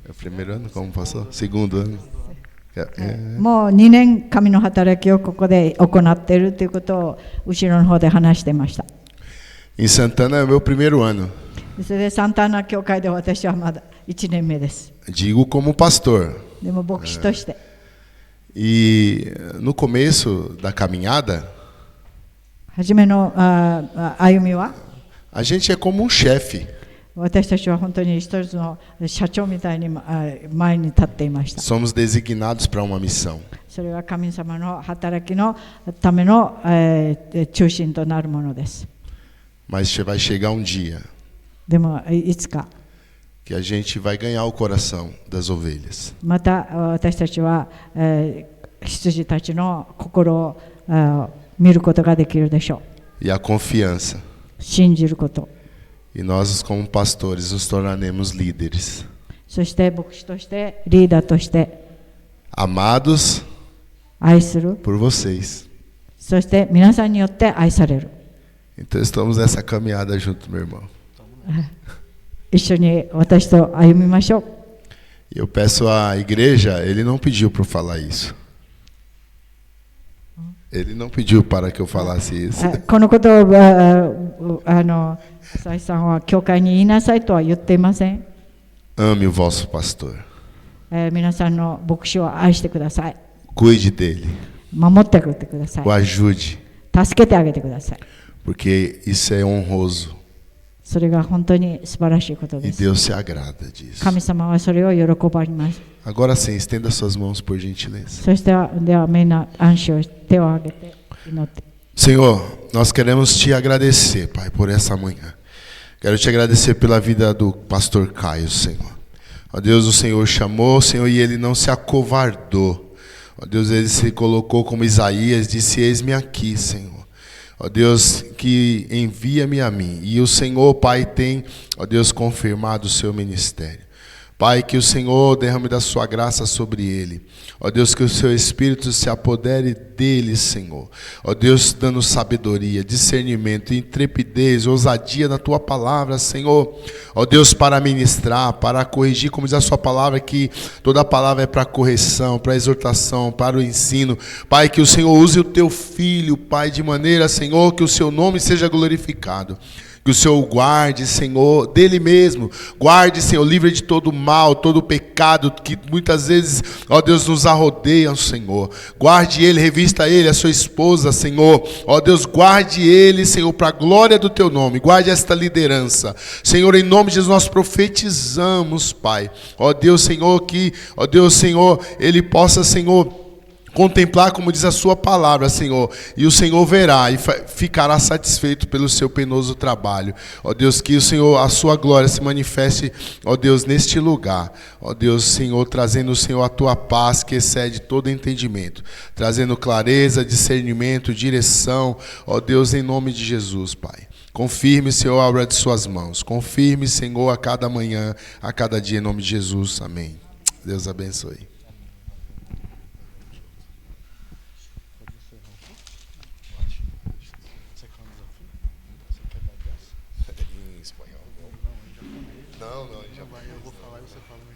É o primeiro ano? Como passou? Segundo ano? もう2年神の働きをここで行っているということを後ろの方で話してました。 Em Santana é o meu primeiro ano. それでサンタナ教会で私はまだ1年目です。 Digo como pastor. でも牧師として。 E no começo da caminhada, 初めの歩みは a gente é como um chefe. 私たちは本当に一つの社長みたいに前に立っていました。 Somos designados para uma missão. それは神様の働きのための中心となるものです。 Mas vai chegar um dia でもいつか que a gente vai ganhar o coração das ovelhas. また私たちは羊たちの心を見ることができるでしょう。 E a confiança. 信じること。 E nós, como pastores, nos tornaremos líderes. そして牧師としてリーダーとして Amados 愛する。 por vocês. そして皆さんによって愛される。 Então estamos nessa caminhada junto, meu irmão. 一緒に私と歩みましょう。 E eu peço à igreja, ele não pediu para eu falar isso. Ele não pediu para que eu falasse isso. このことを浅井さんは教会に言いなさいとは言っていません。 Ame o vosso pastor. 皆さんの牧師を愛してください。 Cuide dele. 守ってあげてください。 O ajude. 助けてあげてください。porque isso é honroso それが本当に素晴らしいこと e です。 Deus se agrada disso. 神様はそれを喜ばれます。 Agora sim, estenda suas mãos por gentileza. そしてではみんな安心を手を挙げて祈って。 Senhor, nós queremos te agradecer, Pai, por essa manhã. Quero te agradecer pela vida do pastor Caio, Senhor. Ó Deus, o Senhor chamou, Senhor, e ele não se acovardou. Ó Deus, ele se colocou como Isaías, disse: eis-me aqui, Senhor. Ó Deus, que envia-me a mim. E o Senhor, Pai, tem, ó Deus, confirmado o seu ministério. Pai, que o Senhor derrame da sua graça sobre ele. Ó Deus, que o seu Espírito se apodere dele, Senhor. Ó Deus, dando sabedoria, discernimento, intrepidez, ousadia na tua palavra, Senhor. Ó Deus, para ministrar, para corrigir, como diz a sua palavra, que toda a palavra é para correção, para exortação, para o ensino. Pai, que o Senhor use o teu filho, Pai, de maneira, Senhor, que o seu nome seja glorificado. Que o Senhor guarde, Senhor, dele mesmo. Guarde, Senhor, livre de todo mal, todo pecado que muitas vezes, ó Deus, nos arrodeiam, Senhor. Guarde ele, revista ele, a sua esposa, Senhor. Ó Deus, guarde ele, Senhor, para a glória do teu nome. Guarde esta liderança. Senhor, em nome de Jesus, nós profetizamos, Pai. Ó Deus, Senhor, que, ó Deus, Senhor, ele possa, Senhor, contemplar, como diz a sua palavra, Senhor, e o Senhor verá e ficará satisfeito pelo seu penoso trabalho. Ó Deus, que o Senhor, a sua glória se manifeste, ó Deus, neste lugar. Ó Deus, Senhor, trazendo, Senhor, a tua paz que excede todo entendimento, trazendo clareza, discernimento, direção, ó Deus, em nome de Jesus, Pai. Confirme, Senhor, a obra de suas mãos. Confirme, Senhor, a cada manhã, a cada dia, em nome de Jesus. Amém. Deus abençoe.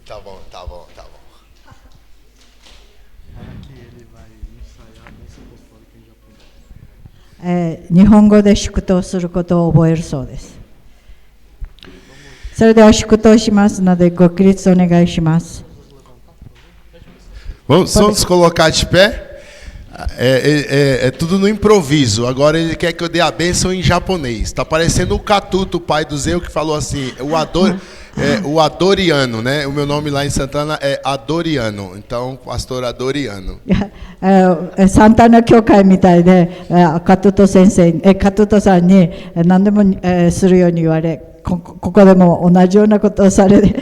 Tá bom, tá bom, tá bom. Aqui ele vai ensaiar nesse apostólico em japonês. 日本語で祝祷することを覚えるそうです。それでは祝祷しますのでご起立お願いします。 Vamos colocar de pé? É tudo no improviso. Agora ele quer que eu dê a bênção em japonês. Está parecendo o Catuto, o pai do Zeu, que falou assim, o Adoriano, né? O meu nome lá em Santana é Adoriano. Então, pastor Adoriano. サンタナ教会みたいで、カトト先生、カトトさんに何でもするように言われ、ここでも同じようなことをされて、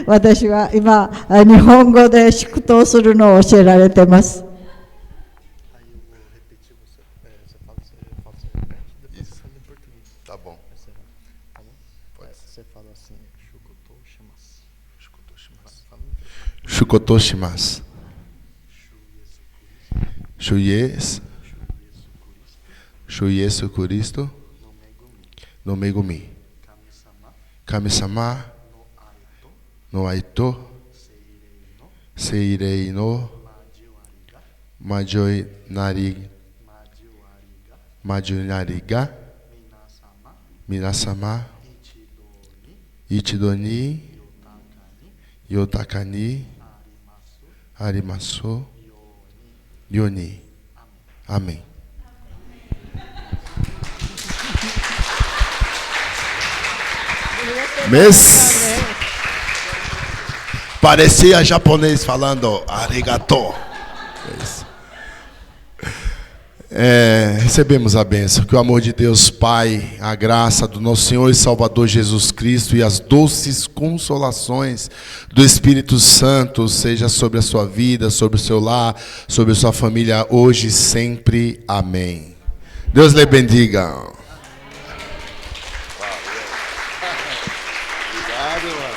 私は今日本語で祝祷するのを教えられています。 Tá bom. Você fala assim, Shukotoshimasu. Shuyesu Kuristo. No Megumi. Kami-sama. No Aito. Seirei no. Majoi Nariga. Minasama. Ichidoni. Yotakani. Arimasu. Yoni. Amém. Parecia japonês falando arigato. Recebemos a bênção, que o amor de Deus Pai, a graça do nosso Senhor e Salvador Jesus Cristo e as doces consolações do Espírito Santo seja sobre a sua vida, sobre o seu lar, sobre a sua família, hoje e sempre. Amém. Deus lhe bendiga. Obrigado, mano.